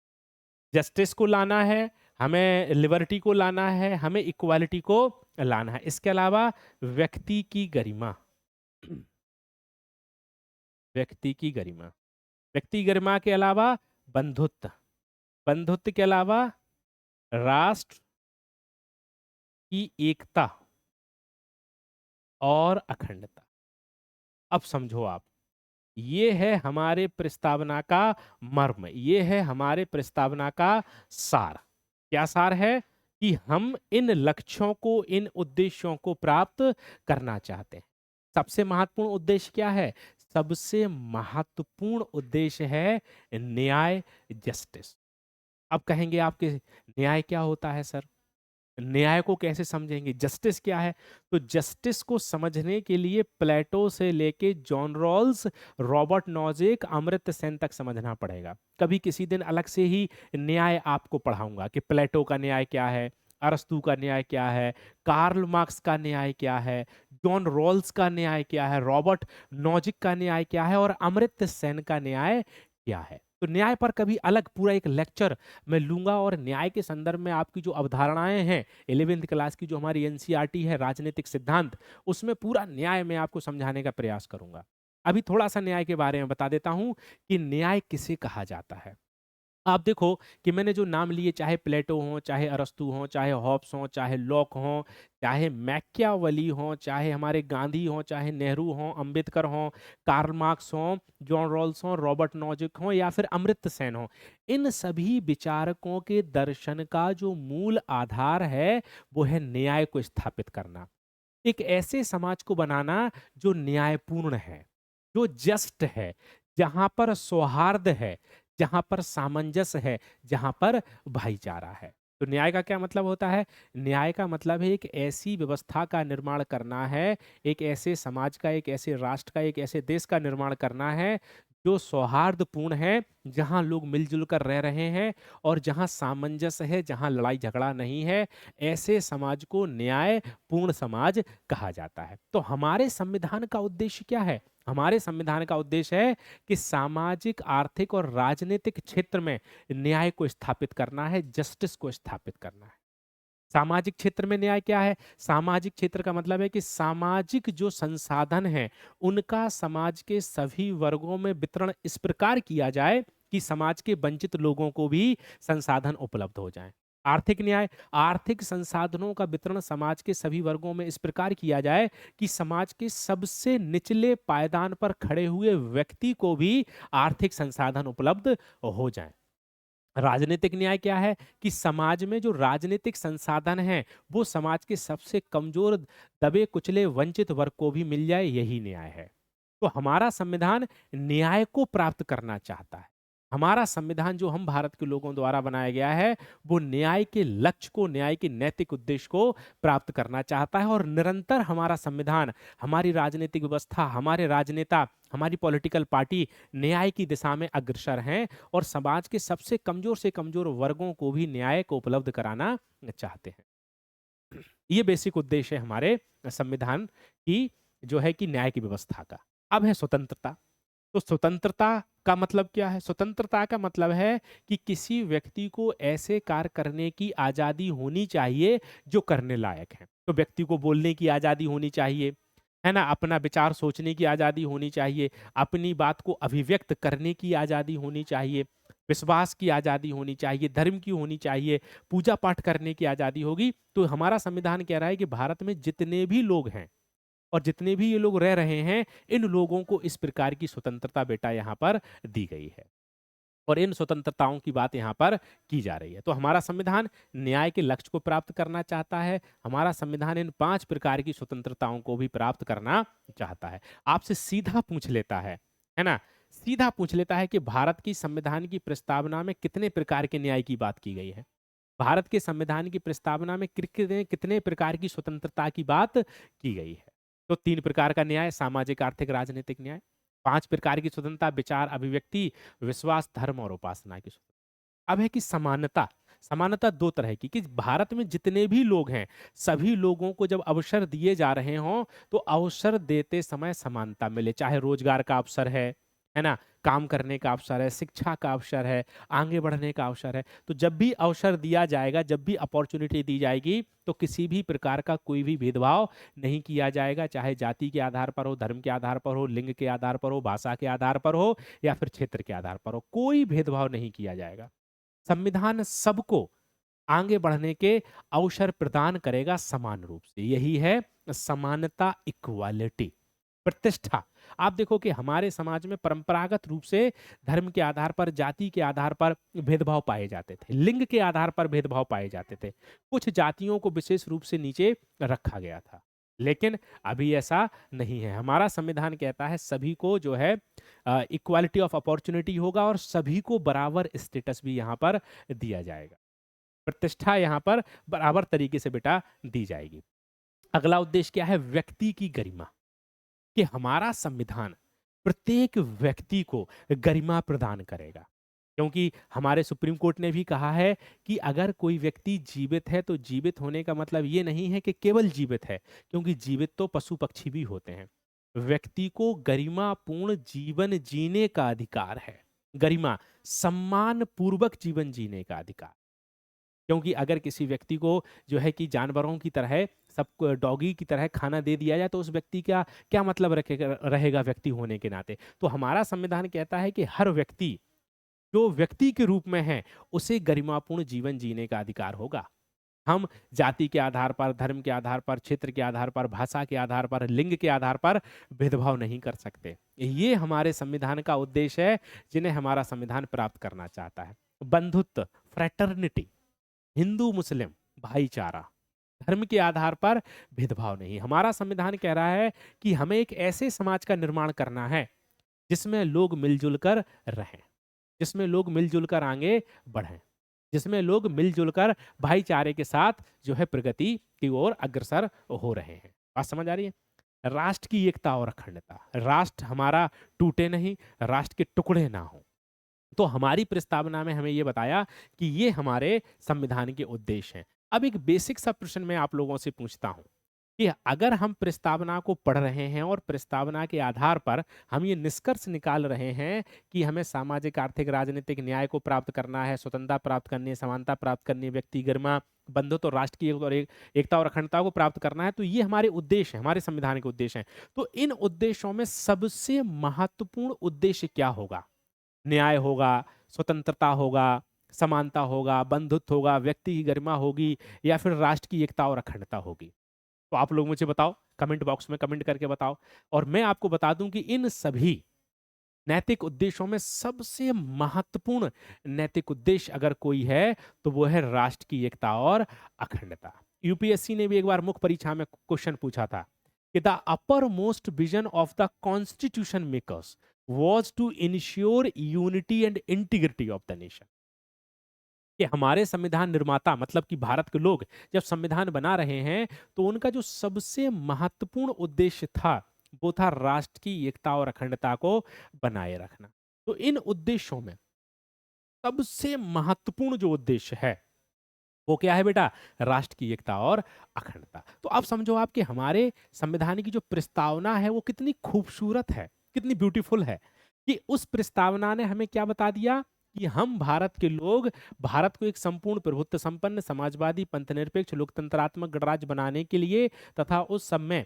जस्टिस को लाना है, हमें लिबर्टी को लाना है, हमें इक्वालिटी को लाना है। इसके अलावा व्यक्ति की गरिमा। व्यक्ति की गरिमा। व्यक्ति की गरिमा के अलावा बंधुत्व। बंधुत्व के अलावा राष्ट्र की एकता और अखंडता। अब समझो आप, ये है हमारे प्रस्तावना का मर्म, ये है हमारे प्रस्तावना का सार। क्या सार है? कि हम इन लक्ष्यों को, इन उद्देश्यों को प्राप्त करना चाहते हैं। सबसे महत्वपूर्ण उद्देश्य क्या है? सबसे महत्वपूर्ण उद्देश्य है न्याय, जस्टिस। अब कहेंगे आपके, न्याय क्या होता है सर? न्याय को कैसे समझेंगे? जस्टिस क्या है? तो जस्टिस को समझने के लिए प्लेटो से लेके John Rawls, Robert Nozick, Amartya Sen तक समझना पड़ेगा। कभी किसी दिन अलग से ही न्याय आपको पढ़ाऊंगा कि प्लेटो का न्याय क्या है, अरस्तू का न्याय क्या है, कार्ल मार्क्स का न्याय क्या है, जॉन रॉल्स का न्याय क्या है, रॉबर्ट नॉजिक का न्याय क्या है और अमर्त्य सेन का न्याय क्या है। तो न्याय पर कभी अलग पूरा एक लेक्चर मैं लूंगा। और न्याय के संदर्भ में आपकी जो अवधारणाएं हैं 11वीं क्लास की, जो हमारी एनसीईआरटी है राजनीतिक सिद्धांत, उसमें पूरा न्याय मैं आपको समझाने का प्रयास करूंगा। अभी थोड़ा सा न्याय के बारे में बता देता हूं कि न्याय किसे कहा जाता है। आप देखो कि मैंने जो नाम लिए, चाहे प्लेटो हो, चाहे अरस्तू हो, चाहे हॉब्स हो, चाहे लॉक हो, चाहे मैकियावेली हो, चाहे हमारे गांधी हो, चाहे नेहरू हो, अंबेडकर हो, कार्ल मार्क्स हो, जॉन रॉल्स हो, रॉबर्ट नॉजिक हो या फिर अमर्त्य सेन हो, इन सभी विचारकों के दर्शन का जो मूल आधार है वो है न्याय को स्थापित करना। एक ऐसे समाज को बनाना जो न्यायपूर्ण है, जो जस्ट है, जहां पर सौहार्द है, जहां पर सामंजस्य है, जहां पर भाईचारा है। तो न्याय का क्या मतलब होता है? न्याय का मतलब है एक ऐसी व्यवस्था का निर्माण करना है, एक ऐसे समाज का, एक ऐसे राष्ट्र का, एक ऐसे देश का निर्माण करना है जो सौहार्दपूर्ण है, जहां लोग मिलजुल कर रह रहे हैं और जहां सामंजस्य है, जहां लड़ाई झगड़ा नहीं है। ऐसे समाज को न्यायपूर्ण समाज कहा जाता है। तो हमारे संविधान का उद्देश्य क्या है? हमारे संविधान का उद्देश्य है कि सामाजिक, आर्थिक और राजनीतिक क्षेत्र में न्याय को स्थापित करना है, जस्टिस को स्थापित करना है। सामाजिक क्षेत्र में न्याय क्या है? सामाजिक क्षेत्र का मतलब है कि सामाजिक जो संसाधन है उनका समाज के सभी वर्गों में वितरण इस प्रकार किया जाए कि समाज के वंचित लोगों को भी संसाधन उपलब्ध हो जाए। आर्थिक न्याय, आर्थिक संसाधनों का वितरण समाज के सभी वर्गों में इस प्रकार किया जाए कि समाज के सबसे निचले पायदान पर खड़े हुए व्यक्ति को भी आर्थिक संसाधन उपलब्ध हो जाएं। राजनीतिक न्याय क्या है कि समाज में जो राजनीतिक संसाधन हैं वो समाज के सबसे कमजोर, दबे कुचले, वंचित वर्ग को भी मिल जाए, यही न्याय है। तो हमारा संविधान न्याय को प्राप्त करना चाहता है। हमारा संविधान जो हम भारत के लोगों द्वारा बनाया गया है वो न्याय के लक्ष्य को, न्याय के नैतिक उद्देश्य को प्राप्त करना चाहता है। और निरंतर हमारा संविधान, हमारी राजनीतिक व्यवस्था, हमारे राजनेता, हमारी पॉलिटिकल पार्टी न्याय की दिशा में अग्रसर हैं और समाज के सबसे कमजोर से कमजोर वर्गों को भी न्याय को उपलब्ध कराना चाहते हैं। ये बेसिक उद्देश्य है हमारे संविधान की, जो है कि न्याय की व्यवस्था का। अब है स्वतंत्रता। तो स्वतंत्रता का मतलब क्या है? स्वतंत्रता का मतलब है कि किसी व्यक्ति को ऐसे कार्य करने की आजादी होनी चाहिए जो करने लायक है। तो व्यक्ति को बोलने की आजादी होनी चाहिए, है ना, अपना विचार सोचने की आजादी होनी चाहिए, अपनी बात को अभिव्यक्त करने की आजादी होनी चाहिए, विश्वास की आजादी होनी चाहिए, धर्म की होनी चाहिए, पूजा पाठ करने की आजादी होगी। तो हमारा संविधान कह रहा है कि भारत में जितने भी लोग हैं और जितने भी ये लोग रह रहे हैं, इन लोगों को इस प्रकार की स्वतंत्रता बेटा यहाँ पर दी गई है और इन स्वतंत्रताओं की बात यहाँ पर की जा रही है। तो हमारा संविधान न्याय के लक्ष्य को प्राप्त करना चाहता है। हमारा संविधान इन 5 प्रकार की स्वतंत्रताओं को भी प्राप्त करना चाहता है। आपसे सीधा पूछ लेता है ना, सीधा पूछ लेता है कि भारत की संविधान की प्रस्तावना में कितने प्रकार के न्याय की बात की गई है? भारत के संविधान की प्रस्तावना में कितने कितने प्रकार की स्वतंत्रता की बात की गई है? तो 3 प्रकार का न्याय, सामाजिक, आर्थिक, राजनीतिक न्याय। 5 प्रकार की स्वतंत्रता, विचार, अभिव्यक्ति, विश्वास, धर्म और उपासना की स्वतंत्रता। अब है कि समानता। समानता 2 तरह की, कि भारत में जितने भी लोग हैं, सभी लोगों को जब अवसर दिए जा रहे हों तो अवसर देते समय समानता मिले। चाहे रोजगार का अवसर है ना, काम करने का अवसर है, शिक्षा का अवसर है, आगे बढ़ने का अवसर है। तो जब भी अवसर दिया जाएगा, जब भी अपॉर्चुनिटी दी जाएगी, तो किसी भी प्रकार का कोई भी भेदभाव नहीं किया जाएगा, चाहे जाति के आधार पर हो, धर्म के आधार पर हो, लिंग के आधार पर हो, भाषा के आधार पर हो या फिर क्षेत्र के आधार पर हो, कोई भेदभाव नहीं किया जाएगा। संविधान सबको आगे बढ़ने के अवसर प्रदान करेगा समान रूप से। यही है समानता, इक्वालिटी, प्रतिष्ठा। आप देखो कि हमारे समाज में परंपरागत रूप से धर्म के आधार पर, जाति के आधार पर भेदभाव पाए जाते थे, लिंग के आधार पर भेदभाव पाए जाते थे, कुछ जातियों को विशेष रूप से नीचे रखा गया था। लेकिन अभी ऐसा नहीं है। हमारा संविधान कहता है सभी को जो है इक्वालिटी ऑफ अपॉर्चुनिटी होगा और सभी को बराबर स्टेटस भी यहाँ पर दिया जाएगा। प्रतिष्ठा यहाँ पर बराबर तरीके से बेटा दी जाएगी। अगला उद्देश्य क्या है? व्यक्ति की गरिमा। कि हमारा संविधान प्रत्येक व्यक्ति को गरिमा प्रदान करेगा, क्योंकि हमारे सुप्रीम कोर्ट ने भी कहा है कि अगर कोई व्यक्ति जीवित है तो जीवित होने का मतलब ये नहीं है कि केवल जीवित है, क्योंकि जीवित तो पशु पक्षी भी होते हैं। व्यक्ति को गरिमापूर्ण जीवन जीने का अधिकार है। गरिमा, सम्मान पूर्वक जीवन जीने का अधिकार। क्योंकि अगर किसी व्यक्ति को जो है कि जानवरों की तरह, सब डॉगी की तरह खाना दे दिया जाए तो उस व्यक्ति का क्या मतलब रहेगा व्यक्ति होने के नाते। तो हमारा संविधान कहता है कि हर व्यक्ति जो व्यक्ति के रूप में है उसे गरिमापूर्ण जीवन जीने का अधिकार होगा। हम जाति के आधार पर, धर्म के आधार पर, क्षेत्र के आधार पर, भाषा के आधार पर, लिंग के आधार पर भेदभाव नहीं कर सकते। ये हमारे संविधान का उद्देश्य है जिन्हें हमारा संविधान प्राप्त करना चाहता है। बंधुत्व, फ्रेटर्निटी, हिंदू मुस्लिम भाईचारा, धर्म के आधार पर भेदभाव नहीं। हमारा संविधान कह रहा है कि हमें एक ऐसे समाज का निर्माण करना है जिसमें लोग मिलजुल कर रहें, जिसमें लोग मिलजुल कर आगे बढ़ें, जिसमें लोग मिलजुल कर भाईचारे के साथ जो है प्रगति की ओर अग्रसर हो रहे हैं। बात समझ आ रही है? राष्ट्र की एकता और अखंडता, राष्ट्र हमारा टूटे नहीं, राष्ट्र के टुकड़े ना हो। तो हमारी प्रस्तावना में हमें यह बताया कि ये हमारे संविधान के उद्देश्य हैं। अब एक बेसिक सा प्रश्न मैं आप लोगों से पूछता हूं कि अगर हम प्रस्तावना को पढ़ रहे हैं और प्रस्तावना के आधार पर हम ये निष्कर्ष निकाल रहे हैं कि हमें सामाजिक, आर्थिक, राजनीतिक न्याय को प्राप्त करना है, स्वतंत्रता प्राप्त करनी है, समानता प्राप्त करनी है, व्यक्ति गरिमा, बंधुत्व और राष्ट्र की एकता और अखंडता को प्राप्त करना है, तो ये हमारे उद्देश्य हैं, हमारे संविधान के उद्देश्य हैं। तो इन उद्देश्यों में सबसे महत्वपूर्ण उद्देश्य क्या होगा? न्याय होगा, स्वतंत्रता होगा, समानता होगा, बंधुत्व होगा, व्यक्ति की गरिमा होगी या फिर राष्ट्र की एकता और अखंडता होगी? तो आप लोग मुझे बताओ, कमेंट बॉक्स में कमेंट करके बताओ। और मैं आपको बता दूं कि इन सभी नैतिक उद्देश्यों में सबसे महत्वपूर्ण नैतिक उद्देश्य अगर कोई है तो वो है राष्ट्र की एकता और अखंडता। यूपीएससी ने भी एक बार मुख्य परीक्षा में क्वेश्चन पूछा था कि the upper most vision of the constitution makers was to ensure unity and integrity of the nation. कि हमारे संविधान निर्माता मतलब कि भारत के लोग जब संविधान बना रहे हैं तो उनका जो सबसे महत्वपूर्ण उद्देश्य था वो था राष्ट्र की एकता और अखंडता को बनाए रखना। तो इन उद्देश्यों में सबसे महत्वपूर्ण जो उद्देश्य है वो क्या है बेटा? राष्ट्र की एकता और अखंडता। तो अब समझो आप कि हमारे संविधान की जो प्रस्तावना है वो कितनी खूबसूरत है, कितनी ब्यूटीफुल है कि उस प्रस्तावना ने हमें क्या बता दिया कि हम भारत के लोग भारत को एक संपूर्ण प्रभुत्व संपन्न समाजवादी पंथनिरपेक्ष लोकतंत्रात्मक गणराज्य बनाने के लिए तथा उस सब में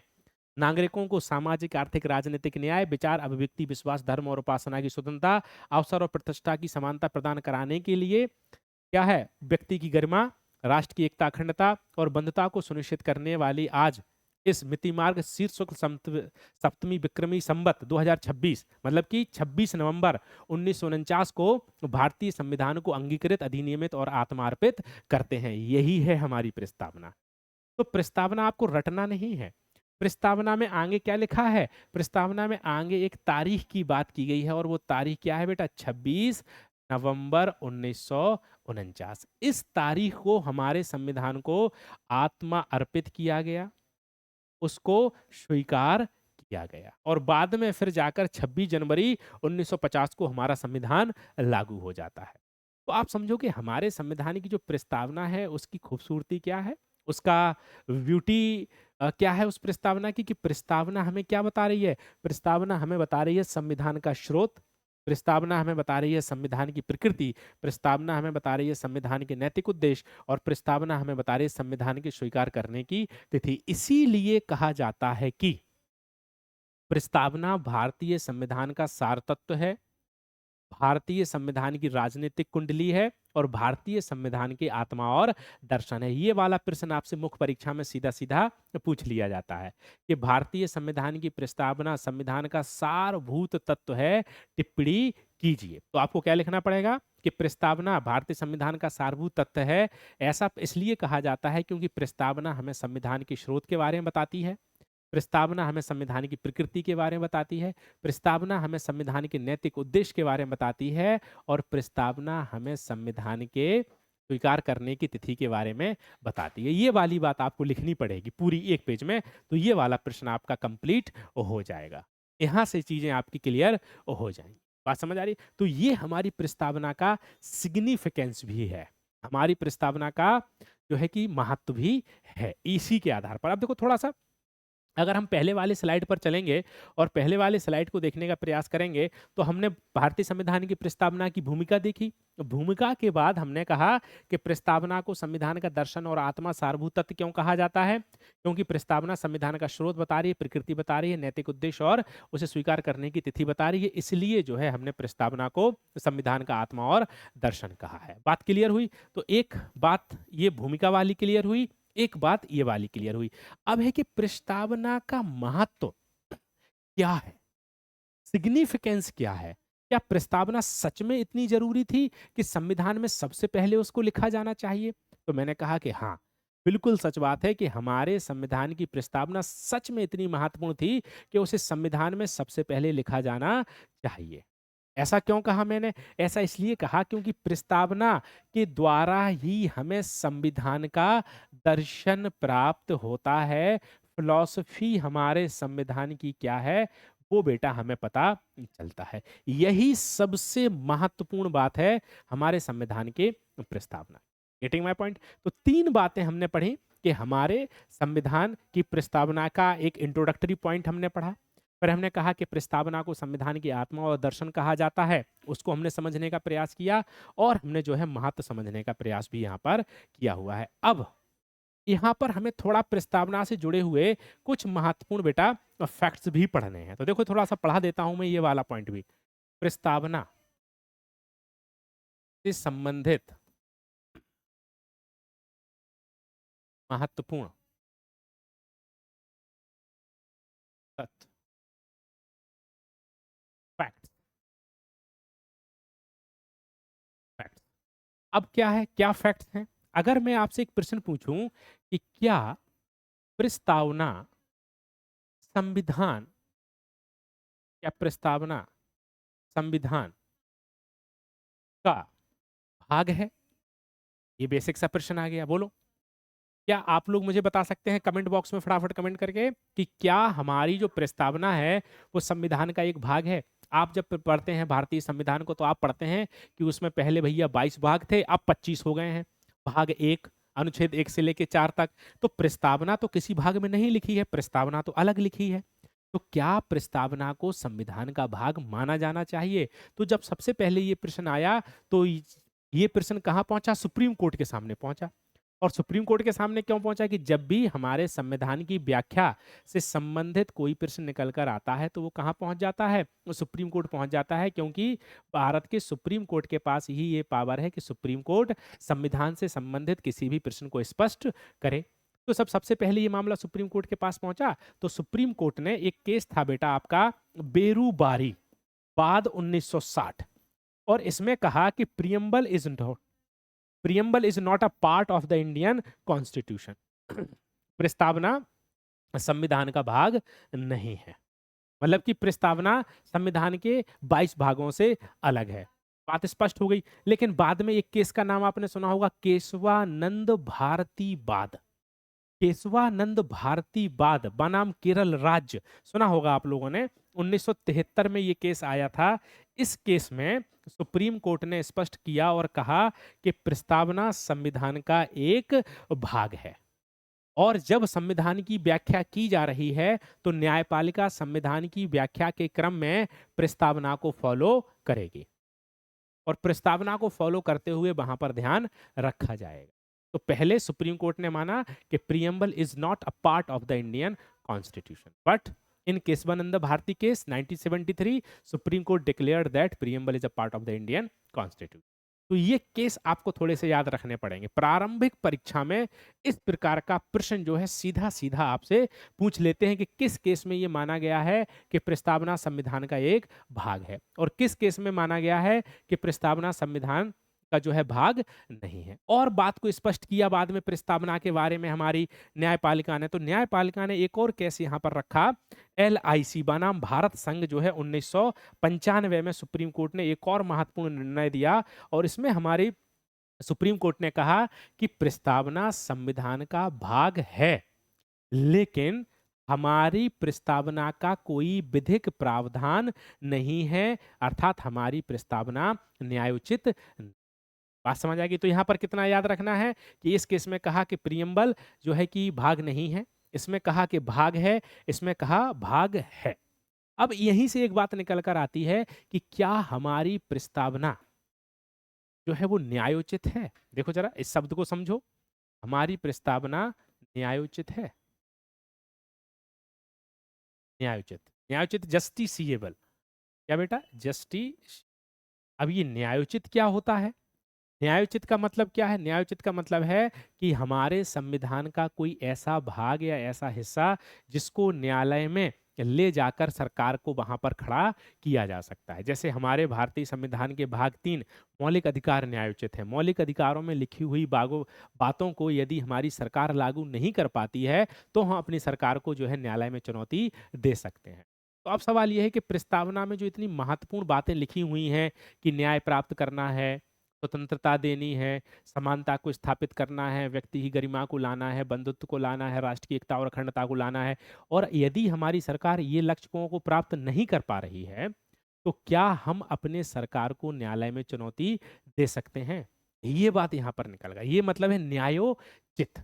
नागरिकों को सामाजिक आर्थिक राजनीतिक न्याय विचार अभिव्यक्ति विश्वास धर्म और उपासना की स्वतंत्रता अवसर और प्रतिष्ठा की समानता प्रदान कराने के लिए क्या है व्यक्ति की गरिमा राष्ट्र की एकता अखंडता और बंधुता को सुनिश्चित करने वाली आज इस मिति मार्ग शीर्ष शुक्ल सप्तमी विक्रमी संवत 2026 मतलब कि 26 नवंबर 1949 को भारतीय संविधान को अंगीकृत अधिनियमित और आत्मार्पित करते हैं। यही है हमारी प्रस्तावना। तो प्रस्तावना आपको रटना नहीं है। प्रस्तावना में आगे क्या लिखा है? प्रस्तावना में आगे एक तारीख की बात की गई है और वो तारीख क्या है बेटा? 26 नवंबर 1949। इस तारीख को हमारे संविधान को आत्मा अर्पित किया गया, उसको स्वीकार किया गया और बाद में फिर जाकर 26 जनवरी 1950 को हमारा संविधान लागू हो जाता है। तो आप समझो कि हमारे संविधान की जो प्रस्तावना है उसकी खूबसूरती क्या है, उसका ब्यूटी क्या है उस प्रस्तावना की कि प्रस्तावना हमें क्या बता रही है? प्रस्तावना हमें बता रही है संविधान का स्रोत, प्रस्तावना हमें बता रही है संविधान की प्रकृति, प्रस्तावना हमें बता रही है संविधान के नैतिक उद्देश्य और प्रस्तावना हमें बता रही है संविधान के स्वीकार करने की तिथि। इसीलिए कहा जाता है कि प्रस्तावना भारतीय संविधान का सार तत्व है, भारतीय संविधान की राजनीतिक कुंडली है और भारतीय संविधान की आत्मा और दर्शन है। ये वाला प्रश्न आपसे मुख्य परीक्षा में सीधा सीधा पूछ लिया जाता है कि भारतीय संविधान की प्रस्तावना संविधान का सारभूत तत्व है, टिप्पणी कीजिए। तो आपको क्या लिखना पड़ेगा कि प्रस्तावना भारतीय संविधान का सारभूत तत्व है। ऐसा इसलिए कहा जाता है क्योंकि प्रस्तावना हमें संविधान के स्रोत के बारे में बताती है, प्रस्तावना हमें संविधान की प्रकृति के बारे में बताती है, प्रस्तावना हमें संविधान के नैतिक उद्देश्य के बारे में बताती है और प्रस्तावना हमें संविधान के स्वीकार करने की तिथि के बारे में बताती है। ये वाली बात आपको लिखनी पड़ेगी पूरी एक पेज में, तो ये वाला प्रश्न आपका कंप्लीट हो जाएगा। यहाँ से चीजें आपकी क्लियर हो जाएंगी। बात समझ आ रही? तो ये हमारी प्रस्तावना का सिग्निफिकेंस भी है, हमारी प्रस्तावना का जो है कि महत्व भी है इसी के आधार पर। अब देखो थोड़ा सा अगर हम पहले वाले स्लाइड पर चलेंगे और पहले वाले स्लाइड को देखने का प्रयास करेंगे तो हमने भारतीय संविधान की प्रस्तावना की भूमिका देखी। भूमिका के बाद हमने कहा कि प्रस्तावना को संविधान का दर्शन और आत्मा सारभूत तत्व क्यों कहा जाता है? क्योंकि प्रस्तावना संविधान का स्रोत बता रही है, प्रकृति बता रही है, नैतिक उद्देश्य और उसे स्वीकार करने की तिथि बता रही है। इसलिए जो है हमने प्रस्तावना को संविधान का आत्मा और दर्शन कहा है। बात क्लियर हुई? तो एक बात ये भूमिका वाली क्लियर हुई, एक बात ये वाली क्लियर हुई। अब है कि प्रस्तावना का महत्व क्या है, सिग्निफिकेंस क्या है? क्या प्रस्तावना सच में इतनी जरूरी थी कि संविधान में सबसे पहले उसको लिखा जाना चाहिए? तो मैंने कहा कि हाँ, बिल्कुल सच बात है कि हमारे संविधान की प्रस्तावना सच में इतनी महत्वपूर्ण थी कि उसे संविधान में सबसे पहले लिखा जाना चाहिए। ऐसा क्यों कहा मैंने? ऐसा इसलिए कहा क्योंकि प्रस्तावना के द्वारा ही हमें संविधान का दर्शन प्राप्त होता है। फिलॉसफी हमारे संविधान की क्या है वो बेटा हमें पता चलता है। यही सबसे महत्वपूर्ण बात है हमारे संविधान के प्रस्तावना। Getting my point? तो तीन बातें हमने पढ़ी कि हमारे संविधान की प्रस्तावना का एक इंट्रोडक्टरी पॉइंट हमने पढ़ा, फिर हमने कहा कि प्रस्तावना को संविधान की आत्मा और दर्शन कहा जाता है, उसको हमने समझने का प्रयास किया और हमने जो है महत्व समझने का प्रयास भी यहाँ पर किया हुआ है। अब यहाँ पर हमें थोड़ा प्रस्तावना से जुड़े हुए कुछ महत्वपूर्ण बेटा फैक्ट्स भी पढ़ने हैं। तो देखो थोड़ा सा पढ़ा देता हूं मैं ये वाला पॉइंट भी। प्रस्तावना से संबंधित महत्वपूर्ण तथ्य, फैक्ट, फैक्ट। अब क्या है, क्या फैक्ट्स हैं? अगर मैं आपसे एक प्रश्न पूछूं कि क्या प्रस्तावना संविधान, क्या प्रस्तावना संविधान का भाग है? ये बेसिक सा प्रश्न आ गया, बोलो। क्या आप लोग मुझे बता सकते हैं कमेंट बॉक्स में फटाफट कमेंट करके कि क्या हमारी जो प्रस्तावना है वो संविधान का एक भाग है? आप जब पढ़ते हैं भारतीय संविधान को तो आप पढ़ते हैं कि उसमें पहले भैया 22 भाग थे, अब 25 हो गए हैं। भाग एक, अनुच्छेद 1 से लेके 4 तक। तो प्रस्तावना तो किसी भाग में नहीं लिखी है, प्रस्तावना तो अलग लिखी है। तो क्या प्रस्तावना को संविधान का भाग माना जाना चाहिए? तो जब सबसे पहले ये प्रश्न आया तो ये प्रश्न कहाँ पहुंचा? सुप्रीम कोर्ट के सामने पहुंचा। और सुप्रीम कोर्ट के सामने क्यों पहुंचा? कि जब भी हमारे संविधान की व्याख्या से संबंधित कोई प्रश्न निकल कर आता है तो वो कहाँ पहुंच जाता है? वो सुप्रीम कोर्ट पहुंच जाता है, क्योंकि भारत के सुप्रीम कोर्ट के पास ही ये पावर है कि सुप्रीम कोर्ट संविधान से संबंधित किसी भी प्रश्न को स्पष्ट करे। तो सबसे पहले ये मामला सुप्रीम कोर्ट के पास पहुंचा। तो सुप्रीम कोर्ट ने एक केस था बेटा आपका, बेरूबारी बाद 1960, और इसमें कहा कि preamble is not a part of the Indian constitution. प्रस्तावना संविधान का भाग नहीं है। मतलब कि प्रस्तावना संविधान के 22 भागों से अलग है। बात स्पष्ट हो गई। लेकिन बाद में एक केस का नाम आपने सुना होगा, केशवानंद भारती वाद। केशवानंद भारती वाद बनाम केरल राज्य, सुना होगा आप लोगों ने। 1973 में ये केस आया था। इस केस में सुप्रीम कोर्ट ने स्पष्ट किया और कहा कि प्रस्तावना संविधान का एक भाग है, और जब संविधान की व्याख्या की जा रही है तो न्यायपालिका संविधान की व्याख्या के क्रम में प्रस्तावना को फॉलो करेगी, और प्रस्तावना को फॉलो करते हुए वहां पर ध्यान रखा जाएगा। तो पहले सुप्रीम कोर्ट ने माना कि preamble is not a part of the Indian constitution, but in Kesavananda Bharati case 1973 supreme court declared that preamble is a part of the Indian constitution. तो ये केस आपको थोड़े से याद रखने पड़ेंगे। प्रारंभिक परीक्षा में इस प्रकार का प्रश्न जो है सीधा सीधा आपसे पूछ लेते हैं कि किस केस में ये माना गया है कि प्रस्तावना संविधान का एक भाग है, और किस केस में माना गया है कि प्रस्तावना संविधान का जो है भाग नहीं है। और बात को स्पष्ट किया बाद में प्रस्तावना के बारे में हमारी न्यायपालिका ने। तो न्यायपालिका ने एक और केस यहां पर रखा, LIC बनाम भारत संघ, जो है 1995 में सुप्रीम कोर्ट ने एक और महत्वपूर्ण निर्णय दिया, और इसमें हमारी सुप्रीम कोर्ट ने कहा कि प्रस्तावना संविधान का भाग है, लेकिन हमारी प्रस्तावना का कोई विधिक प्रावधान नहीं है, अर्थात हमारी प्रस्तावना न्यायोचित। बात समझ आ गई? तो यहां पर कितना याद रखना है कि इस केस में कहा कि प्रियम्बल जो है कि भाग नहीं है, इसमें कहा कि भाग है, इसमें कहा भाग है। अब यहीं से एक बात निकल कर आती है कि क्या हमारी प्रस्तावना जो है वो न्यायोचित है? देखो जरा इस शब्द को समझो, हमारी प्रस्तावना न्यायोचित है। न्यायोचित, न्यायोचित, जस्टिसिएबल। क्या बेटा? जस्टी। अब ये न्यायोचित क्या होता है? न्यायोचित का मतलब क्या है? न्यायोचित का मतलब है कि हमारे संविधान का कोई ऐसा भाग या ऐसा हिस्सा जिसको न्यायालय में ले जाकर सरकार को वहां पर खड़ा किया जा सकता है। जैसे हमारे भारतीय संविधान के भाग 3 मौलिक अधिकार न्यायोचित है। मौलिक अधिकारों में लिखी हुई बातों को यदि हमारी सरकार लागू नहीं कर पाती है तो हम अपनी सरकार को जो है न्यायालय में चुनौती दे सकते हैं। तो अब सवाल यह है कि प्रस्तावना में जो इतनी महत्वपूर्ण बातें लिखी हुई हैं कि न्याय प्राप्त करना है, स्वतंत्रता देनी है, समानता को स्थापित करना है, व्यक्ति की गरिमा को लाना है, बंधुत्व को लाना है, राष्ट्र की एकता और अखंडता को लाना है, और यदि हमारी सरकार ये लक्ष्यों को प्राप्त नहीं कर पा रही है तो क्या हम अपने सरकार को न्यायालय में चुनौती दे सकते हैं? ये बात यहाँ पर निकल गई। ये मतलब है न्यायोचित।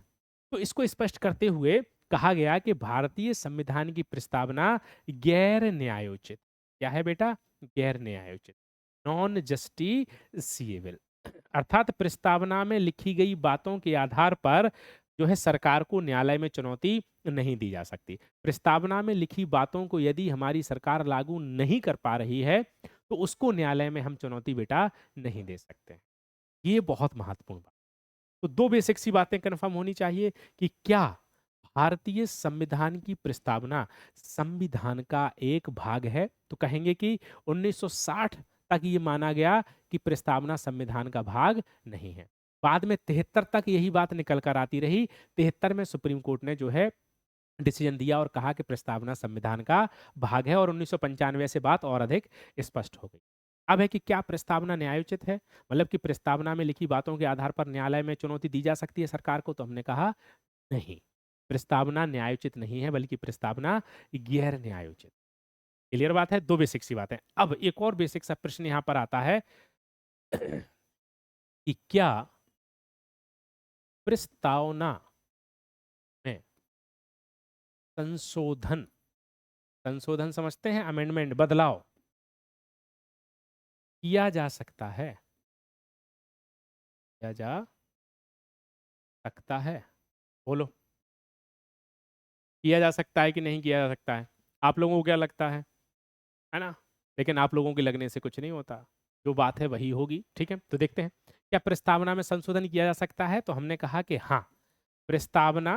तो इसको स्पष्ट करते हुए कहा गया कि भारतीय संविधान की प्रस्तावना गैर न्यायोचित। क्या है बेटा? गैर न्यायोचित, नॉन जस्टिसिएबल। अर्थात प्रस्तावना में लिखी गई बातों के आधार पर जो है सरकार को न्यायालय में चुनौती नहीं दी जा सकती। प्रस्तावना में लिखी बातों को यदि हमारी सरकार लागू नहीं कर पा रही है तो उसको न्यायालय में हम चुनौती बेटा नहीं दे सकते। ये बहुत महत्वपूर्ण बात। तो 2 बेसिक सी बातें कन्फर्म होनी चाहिए कि क्या भारतीय संविधान की प्रस्तावना संविधान का एक भाग है? तो कहेंगे कि 1960 तक ये माना गया कि प्रस्तावना संविधान का भाग नहीं है। बाद में 73 तक यही बात निकल कर आती रही। 73 में सुप्रीम कोर्ट ने जो है डिसीजन दिया और कहा कि प्रस्तावना संविधान का भाग है और 1995 से बात और अधिक स्पष्ट हो गई। अब है कि क्या प्रस्तावना न्यायोचित है? मतलब कि प्रस्तावना में लिखी बातों के आधार पर न्यायालय में चुनौती दी जा सकती है सरकार को? तो हमने कहा नहीं, प्रस्तावना न्यायोचित नहीं है बल्कि प्रस्तावना गैर न्यायोचित। क्लियर बात है? 2 बेसिक सी बातें। अब एक और बेसिक सा प्रश्न यहाँ पर आता है कि क्या प्रस्तावना में संशोधन संशोधन समझते हैं? अमेंडमेंट, बदलाव किया जा सकता है? किया जा सकता है? बोलो, किया जा सकता है कि नहीं किया जा सकता है? आप लोगों को क्या लगता है ना? लेकिन आप लोगों के लगने से कुछ नहीं होता। जो बात है वही होगी, ठीक है? तो देखते हैं, क्या प्रस्तावना में संशोधन किया जा सकता है? तो हमने कहा कि हाँ, प्रस्तावना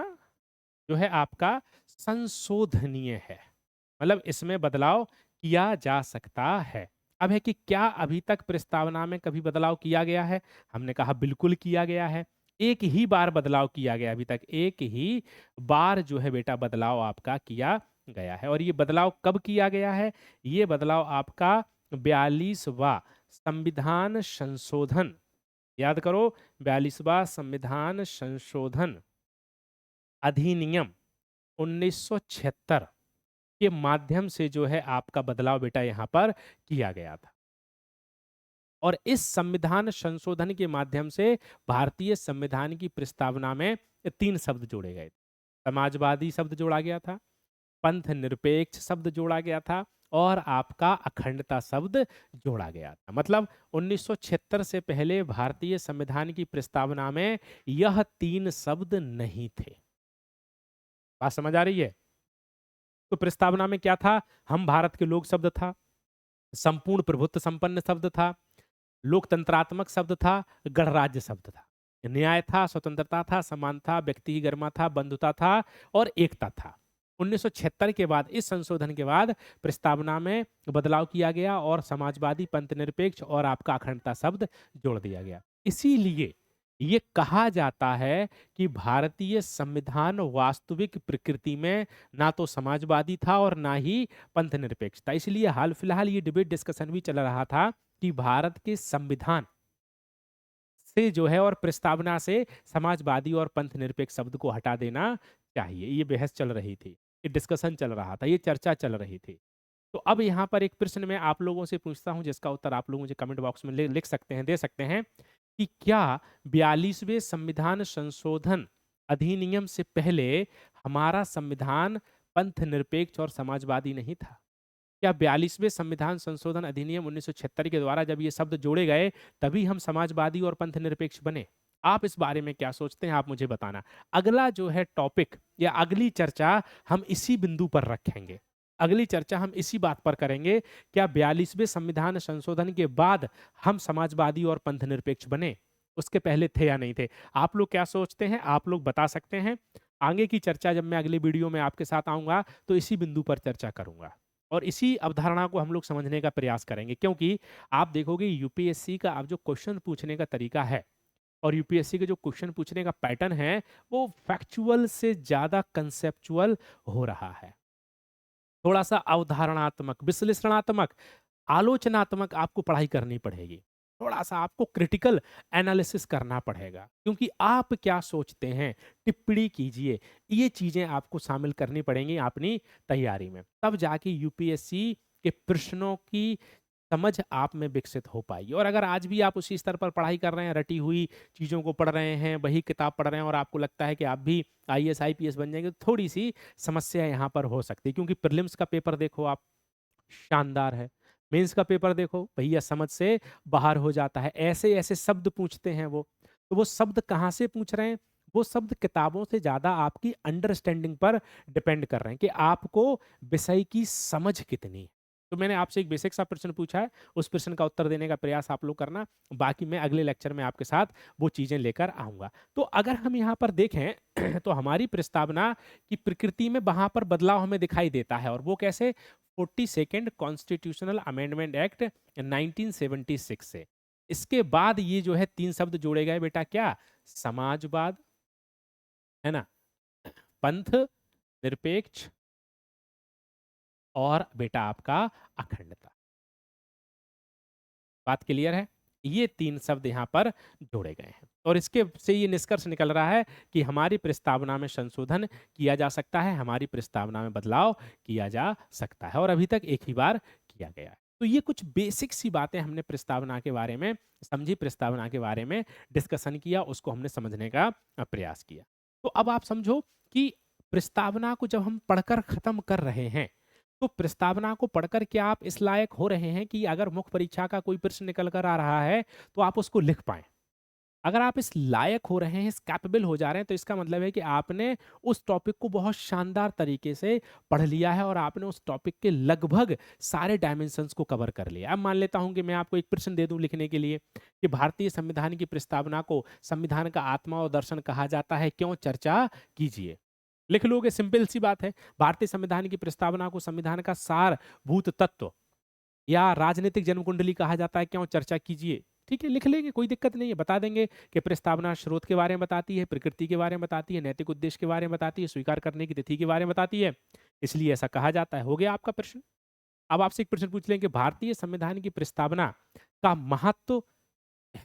जो है आपका संशोधनीय है। मतलब इसमें बदलाव किया जा सकता है। अब है कि क्या अभी तक प्रस्तावना में कभी बदलाव किया गया है? हमने कहा बिल्कुल किया गया है। एक ही बार बदलाव किया गया अभी तक, एक ही बार जो है बेटा बदलाव आपका किया गया है। और ये बदलाव कब किया गया है? ये बदलाव आपका 42वां संविधान संशोधन, याद करो, 42वां संविधान संशोधन अधिनियम 1976 के माध्यम से जो है आपका बदलाव बेटा यहाँ पर किया गया था। और इस संविधान संशोधन के माध्यम से भारतीय संविधान की प्रस्तावना में 3 शब्द जोड़े गए। समाजवादी शब्द जोड़ा गया था, पंथ निरपेक्ष शब्द जोड़ा गया था और आपका अखंडता शब्द जोड़ा गया था। मतलब 1976 से पहले भारतीय संविधान की प्रस्तावना में यह 3 शब्द नहीं थे। बात समझ आ रही है? तो प्रस्तावना में क्या था? हम भारत के लोग शब्द था, संपूर्ण प्रभुत्व संपन्न शब्द था, लोकतंत्रात्मक शब्द था, गणराज्य शब्द था, न्याय था, स्वतंत्रता था, समान था, व्यक्ति की गरिमा था, बंधुता था और एकता था। 1976 के बाद, इस संशोधन के बाद प्रस्तावना में बदलाव किया गया और समाजवादी, पंथ निरपेक्ष और आपका अखंडता शब्द जोड़ दिया गया। इसीलिए ये कहा जाता है कि भारतीय संविधान वास्तविक प्रकृति में ना तो समाजवादी था और ना ही पंथ निरपेक्ष था। इसलिए हाल फिलहाल ये डिबेट डिस्कशन भी चल रहा था कि भारत के संविधान से जो है और प्रस्तावना से समाजवादी और पंथ निरपेक्ष शब्द को हटा देना चाहिए। ये बहस चल रही थी, ये डिस्कशन चल रहा था, ये चर्चा चल रही थी। तो अब यहाँ पर एक प्रश्न मैं आप लोगों से पूछता हूँ जिसका उत्तर आप लोग मुझे कमेंट बॉक्स में लिख सकते हैं, दे सकते हैं कि क्या 42वें संविधान संशोधन अधिनियम से पहले हमारा संविधान पंथ निरपेक्ष और समाजवादी नहीं था? क्या 42वें संविधान संशोधन अधिनियम 1976 के द्वारा जब ये शब्द जोड़े गए तभी हम समाजवादी और पंथ निरपेक्ष बने? आप इस बारे में क्या सोचते हैं? आप मुझे बताना। अगला जो है टॉपिक या अगली चर्चा हम इसी बिंदु पर रखेंगे। अगली चर्चा हम इसी बात पर करेंगे, क्या 42वें संविधान संशोधन के बाद हम समाजवादी और पंथ निरपेक्ष बने? उसके पहले थे या नहीं थे? आप लोग क्या सोचते हैं? आप लोग बता सकते हैं। आगे की चर्चा जब मैं अगली वीडियो में आपके साथ आऊंगा तो इसी बिंदु पर चर्चा करूंगा और इसी अवधारणा को हम लोग समझने का प्रयास करेंगे, क्योंकि आप देखोगे यूपीएससी का अब जो क्वेश्चन पूछने का तरीका है और यूपीएससी के जो क्वेश्चन पूछने का पैटर्न है वो फैक्चुअल से ज्यादा कंसेप्चुअल हो रहा है। थोड़ा सा अवधारणात्मक, विश्लेषणात्मक, आलोचनात्मक आपको पढ़ाई करनी पड़ेगी। थोड़ा सा आपको क्रिटिकल एनालिसिस करना पड़ेगा, क्योंकि आप क्या सोचते हैं टिप्पणी कीजिए। ये चीजें आपको शामिल करनी पड़ेंगी अपनी तैयारी में, तब जाके यूपीएससी के प्रश्नों की समझ आप में विकसित हो पाएगी। और अगर आज भी आप उसी स्तर पर पढ़ाई कर रहे हैं, रटी हुई चीज़ों को पढ़ रहे हैं, वही किताब पढ़ रहे हैं और आपको लगता है कि आप भी आईएएस आईपीएस बन जाएंगे, तो थोड़ी सी समस्या यहाँ पर हो सकती है। क्योंकि प्रीलिम्स का पेपर देखो आप, शानदार है। मेंस का पेपर देखो भैया, समझ से बाहर हो जाता है। ऐसे ऐसे शब्द पूछते हैं वो, तो वो शब्द कहाँ से पूछ रहे हैं? वो शब्द किताबों से ज़्यादा आपकी अंडरस्टैंडिंग पर डिपेंड कर रहे हैं कि आपको विषय की समझ कितनी है। तो मैंने आपसे एक बेसिक सा प्रश्न पूछा है, उस प्रश्न का उत्तर देने का प्रयास आप लोग करना, बाकी मैं अगले लेक्चर में आपके साथ वो चीज़ें लेकर आऊँगा। तो अगर हम यहाँ पर देखें तो हमारी प्रस्तावना की प्रकृति में वहाँ पर बदलाव हमें दिखाई देता है, और वो कैसे? 42nd कॉन्स्टिट्यूशनल अमेंडमेंट एक्ट 1976 से। इसके बाद ये जो है 3 शब्द जोड़े गए बेटा, क्या? समाजवाद, है ना? पंथ निरपेक्ष और बेटा आपका अखंडता। बात क्लियर है? ये 3 शब्द यहाँ पर जोड़े गए हैं, और इसके से ये निष्कर्ष निकल रहा है कि हमारी प्रस्तावना में संशोधन किया जा सकता है, हमारी प्रस्तावना में बदलाव किया जा सकता है, और अभी तक एक ही बार किया गया है। तो ये कुछ बेसिक सी बातें हमने प्रस्तावना के बारे में समझी, प्रस्तावना के बारे में डिस्कशन किया, उसको हमने समझने का प्रयास किया। तो अब आप समझो कि प्रस्तावना को जब हम पढ़कर खत्म कर रहे हैं, तो प्रस्तावना को पढ़कर क्या आप इस लायक हो रहे हैं कि अगर मुख्य परीक्षा का कोई प्रश्न निकल कर आ रहा है तो आप उसको लिख पाएं? अगर आप इस लायक हो रहे हैं, इस कैपेबल हो जा रहे हैं, तो इसका मतलब है कि आपने उस टॉपिक को बहुत शानदार तरीके से पढ़ लिया है, और आपने उस टॉपिक के लगभग सारे डायमेंशंस को कवर कर लिया। अब मान लेता हूं कि मैं आपको एक प्रश्न दे दूं लिखने के लिए कि भारतीय संविधान की प्रस्तावना को संविधान का आत्मा और दर्शन कहा जाता है, क्यों? चर्चा कीजिए। लिख लोगे, सिंपल सी बात है। भारतीय संविधान की प्रस्तावना को संविधान का सारभूत तत्व या राजनीतिक जन्म कुंडली कहा जाता है, क्यों? चर्चा कीजिए। ठीक है, लिख लेंगे, कोई दिक्कत नहीं है। बता देंगे कि प्रस्तावना स्रोत के बारे में बताती है, प्रकृति के बारे में बताती है, नैतिक उद्देश्य के बारे में बताती है, स्वीकार करने की तिथि के बारे में बताती है, इसलिए ऐसा कहा जाता है। हो गया आपका प्रश्न। अब आपसे एक प्रश्न पूछ लें कि भारतीय संविधान की प्रस्तावना का महत्व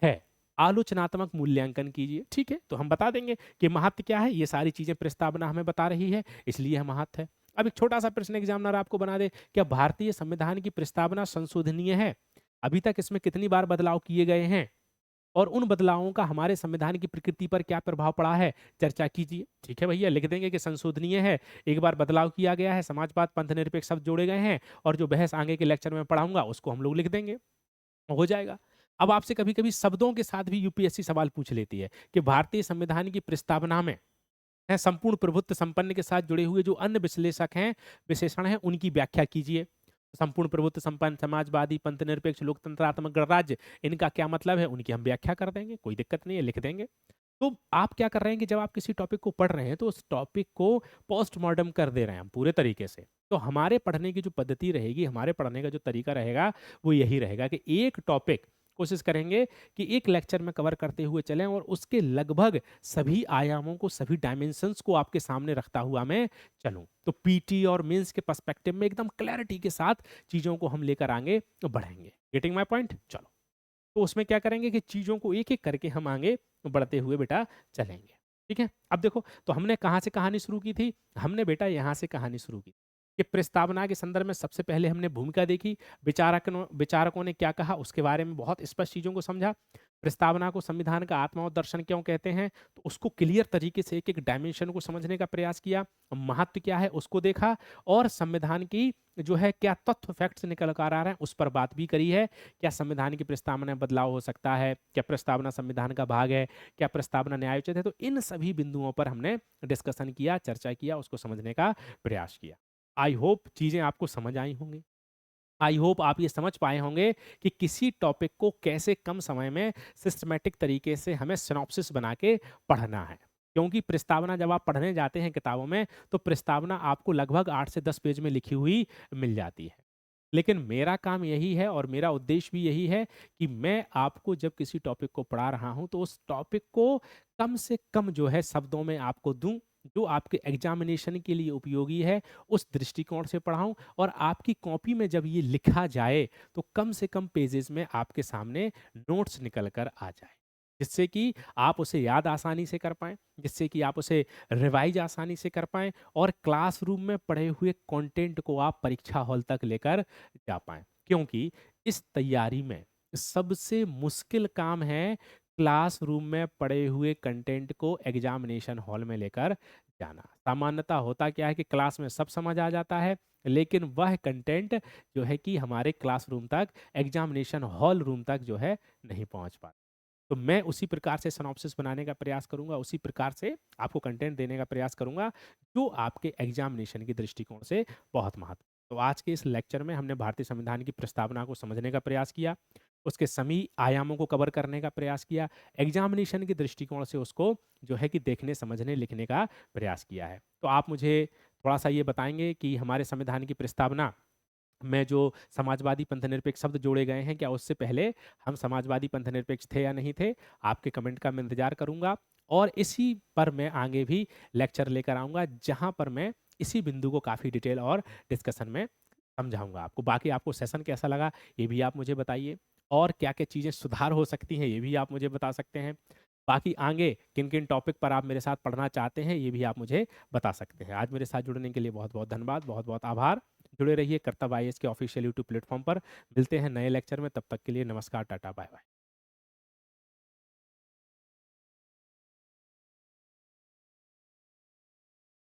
है, आलोचनात्मक मूल्यांकन कीजिए। ठीक है, तो हम बता देंगे कि महत्व क्या है। ये सारी चीजें प्रस्तावना हमें बता रही है, इसलिए यह महत्व है। अब एक छोटा सा प्रश्न एग्जामिनर आपको बना दे, क्या भारतीय संविधान की प्रस्तावना संशोधनीय है? अभी तक इसमें कितनी बार बदलाव किए गए हैं, और उन बदलावों का हमारे संविधान की प्रकृति पर क्या प्रभाव पड़ा है? चर्चा कीजिए। ठीक है भैया, लिख देंगे कि संशोधनीय है, एक बार बदलाव किया गया है, समाजवाद पंथ निरपेक्ष शब्द जोड़े गए हैं, और जो बहस आगे के लेक्चर में पढ़ाऊंगा उसको हम लोग लिख देंगे, हो जाएगा। अब आपसे कभी-कभी शब्दों के साथ भी यूपीएससी सवाल पूछ लेती है कि भारतीय संविधान की प्रस्तावना में है संपूर्ण प्रभुत्व संपन्न के साथ जुड़े हुए जो अन्य विश्लेषक हैं, विशेषण हैं, उनकी व्याख्या कीजिए। संपूर्ण प्रभुत्व संपन्न, समाजवादी, पंथ निरपेक्ष, लोकतंत्रात्मक गणराज्य, इनका क्या मतलब है? उनकी हम व्याख्या कर देंगे, कोई दिक्कत नहीं है, लिख देंगे। तो आप क्या कर रहे हैं कि जब आप किसी टॉपिक को पढ़ रहे हैं तो उस टॉपिक को पोस्टमार्टम कर दे रहे हैं हम पूरे तरीके से। तो हमारे पढ़ने की जो पद्धति रहेगी, हमारे पढ़ने का जो तरीका रहेगा, वो यही रहेगा कि एक टॉपिक कोशिश करेंगे कि एक लेक्चर में कवर करते हुए चलें, और उसके लगभग सभी आयामों को, सभी डायमेंशंस को आपके सामने रखता हुआ मैं चलूं। तो पीटी और मेंस के पर्सपेक्टिव में एकदम क्लैरिटी के साथ चीज़ों को हम लेकर आगे बढ़ेंगे। Getting my point? चलो, तो उसमें क्या करेंगे कि चीज़ों को एक एक करके हम आगे बढ़ते हुए बेटा चलेंगे। ठीक है, अब देखो, तो हमने कहाँ से कहानी शुरू की थी? हमने बेटा यहाँ से कहानी शुरू की कि प्रस्तावना के संदर्भ में सबसे पहले हमने भूमिका देखी, विचारकों ने क्या कहा, उसके बारे में बहुत स्पष्ट चीज़ों को समझा। प्रस्तावना को संविधान का आत्मा और दर्शन क्यों कहते हैं, तो उसको क्लियर तरीके से एक एक डायमेंशन को समझने का प्रयास किया। महत्व क्या है उसको देखा, और संविधान की जो है क्या तथ्य फैक्ट्स निकल कर आ रहे हैं उस पर बात भी करी है। क्या संविधान की प्रस्तावना में बदलाव हो सकता है? क्या प्रस्तावना संविधान का भाग है? क्या प्रस्तावना न्यायोचित है? तो इन सभी बिंदुओं पर हमने डिस्कशन किया, चर्चा किया, उसको समझने का प्रयास किया। आई होप चीज़ें आपको समझ आई होंगी। आई होप आप ये समझ पाए होंगे कि किसी टॉपिक को कैसे कम समय में सिस्टमैटिक तरीके से हमें सिनॉप्सिस बना के पढ़ना है। क्योंकि प्रस्तावना जब आप पढ़ने जाते हैं किताबों में, तो प्रस्तावना आपको लगभग 8 से 10 पेज में लिखी हुई मिल जाती है। लेकिन मेरा काम यही है, और मेरा उद्देश्य भी यही है कि मैं आपको जब किसी टॉपिक को पढ़ा रहा हूं तो उस टॉपिक को कम से कम जो है शब्दों में आपको दूं, जो आपके एग्जामिनेशन के लिए उपयोगी है, उस दृष्टिकोण से पढ़ाऊं, और आपकी कॉपी में जब ये लिखा जाए तो कम से कम पेजेस में आपके सामने नोट्स निकल कर आ जाए, जिससे कि आप उसे याद आसानी से कर पाएं, जिससे कि आप उसे रिवाइज आसानी से कर पाएं, और क्लासरूम में पढ़े हुए कंटेंट को आप परीक्षा हॉल तक लेकर जा पाएं। क्योंकि इस तैयारी में सबसे मुश्किल काम है क्लासरूम में पढ़े हुए कंटेंट को एग्जामिनेशन हॉल में लेकर जाना। सामान्यतः होता क्या है कि क्लास में सब समझ आ जाता है, लेकिन वह कंटेंट जो है कि हमारे क्लासरूम तक, एग्जामिनेशन हॉल रूम तक जो है नहीं पहुंच पाता। तो मैं उसी प्रकार से सिनॉप्सिस बनाने का प्रयास करूंगा, उसी प्रकार से आपको कंटेंट देने का प्रयास करूंगा, जो आपके एग्जामिनेशन के दृष्टिकोण से बहुत महत्व तो आज के इस लेक्चर में हमने भारतीय संविधान की प्रस्तावना को समझने का प्रयास किया, उसके सभी आयामों को कवर करने का प्रयास किया, एग्जामिनेशन के दृष्टिकोण से उसको जो है कि देखने, समझने, लिखने का प्रयास किया है। तो आप मुझे थोड़ा-सा ये बताएँगे कि हमारे संविधान की प्रस्तावना में जो समाजवादी पंथनिरपेक्ष शब्द जोड़े गए हैं, क्या उससे पहले हम समाजवादी पंथनिरपेक्ष थे या नहीं थे? आपके कमेंट का मैं इंतज़ार करूँगा और इसी पर मैं आगे भी लेक्चर लेकर आऊँगा, जहाँ पर मैं इसी बिंदु को काफ़ी डिटेल और डिस्कशन में समझाऊँगा आपको। बाकी आपको सेशन कैसा लगा, ये भी आप मुझे बताइए और क्या-क्या चीज़ें सुधार हो सकती हैं, ये भी आप मुझे बता सकते हैं। बाकी आगे किन-किन टॉपिक पर आप मेरे साथ पढ़ना चाहते हैं, ये भी आप मुझे बता सकते हैं। आज मेरे साथ जुड़ने के लिए बहुत-बहुत धन्यवाद, बहुत-बहुत आभार। जुड़े रहिए कर्तव्य आईएएस के ऑफिशियल यूट्यूब प्लेटफ़ॉर्म पर। मिलते हैं नए लेक्चर में, तब तक के लिए नमस्कार, टाटा, बाय-बाय।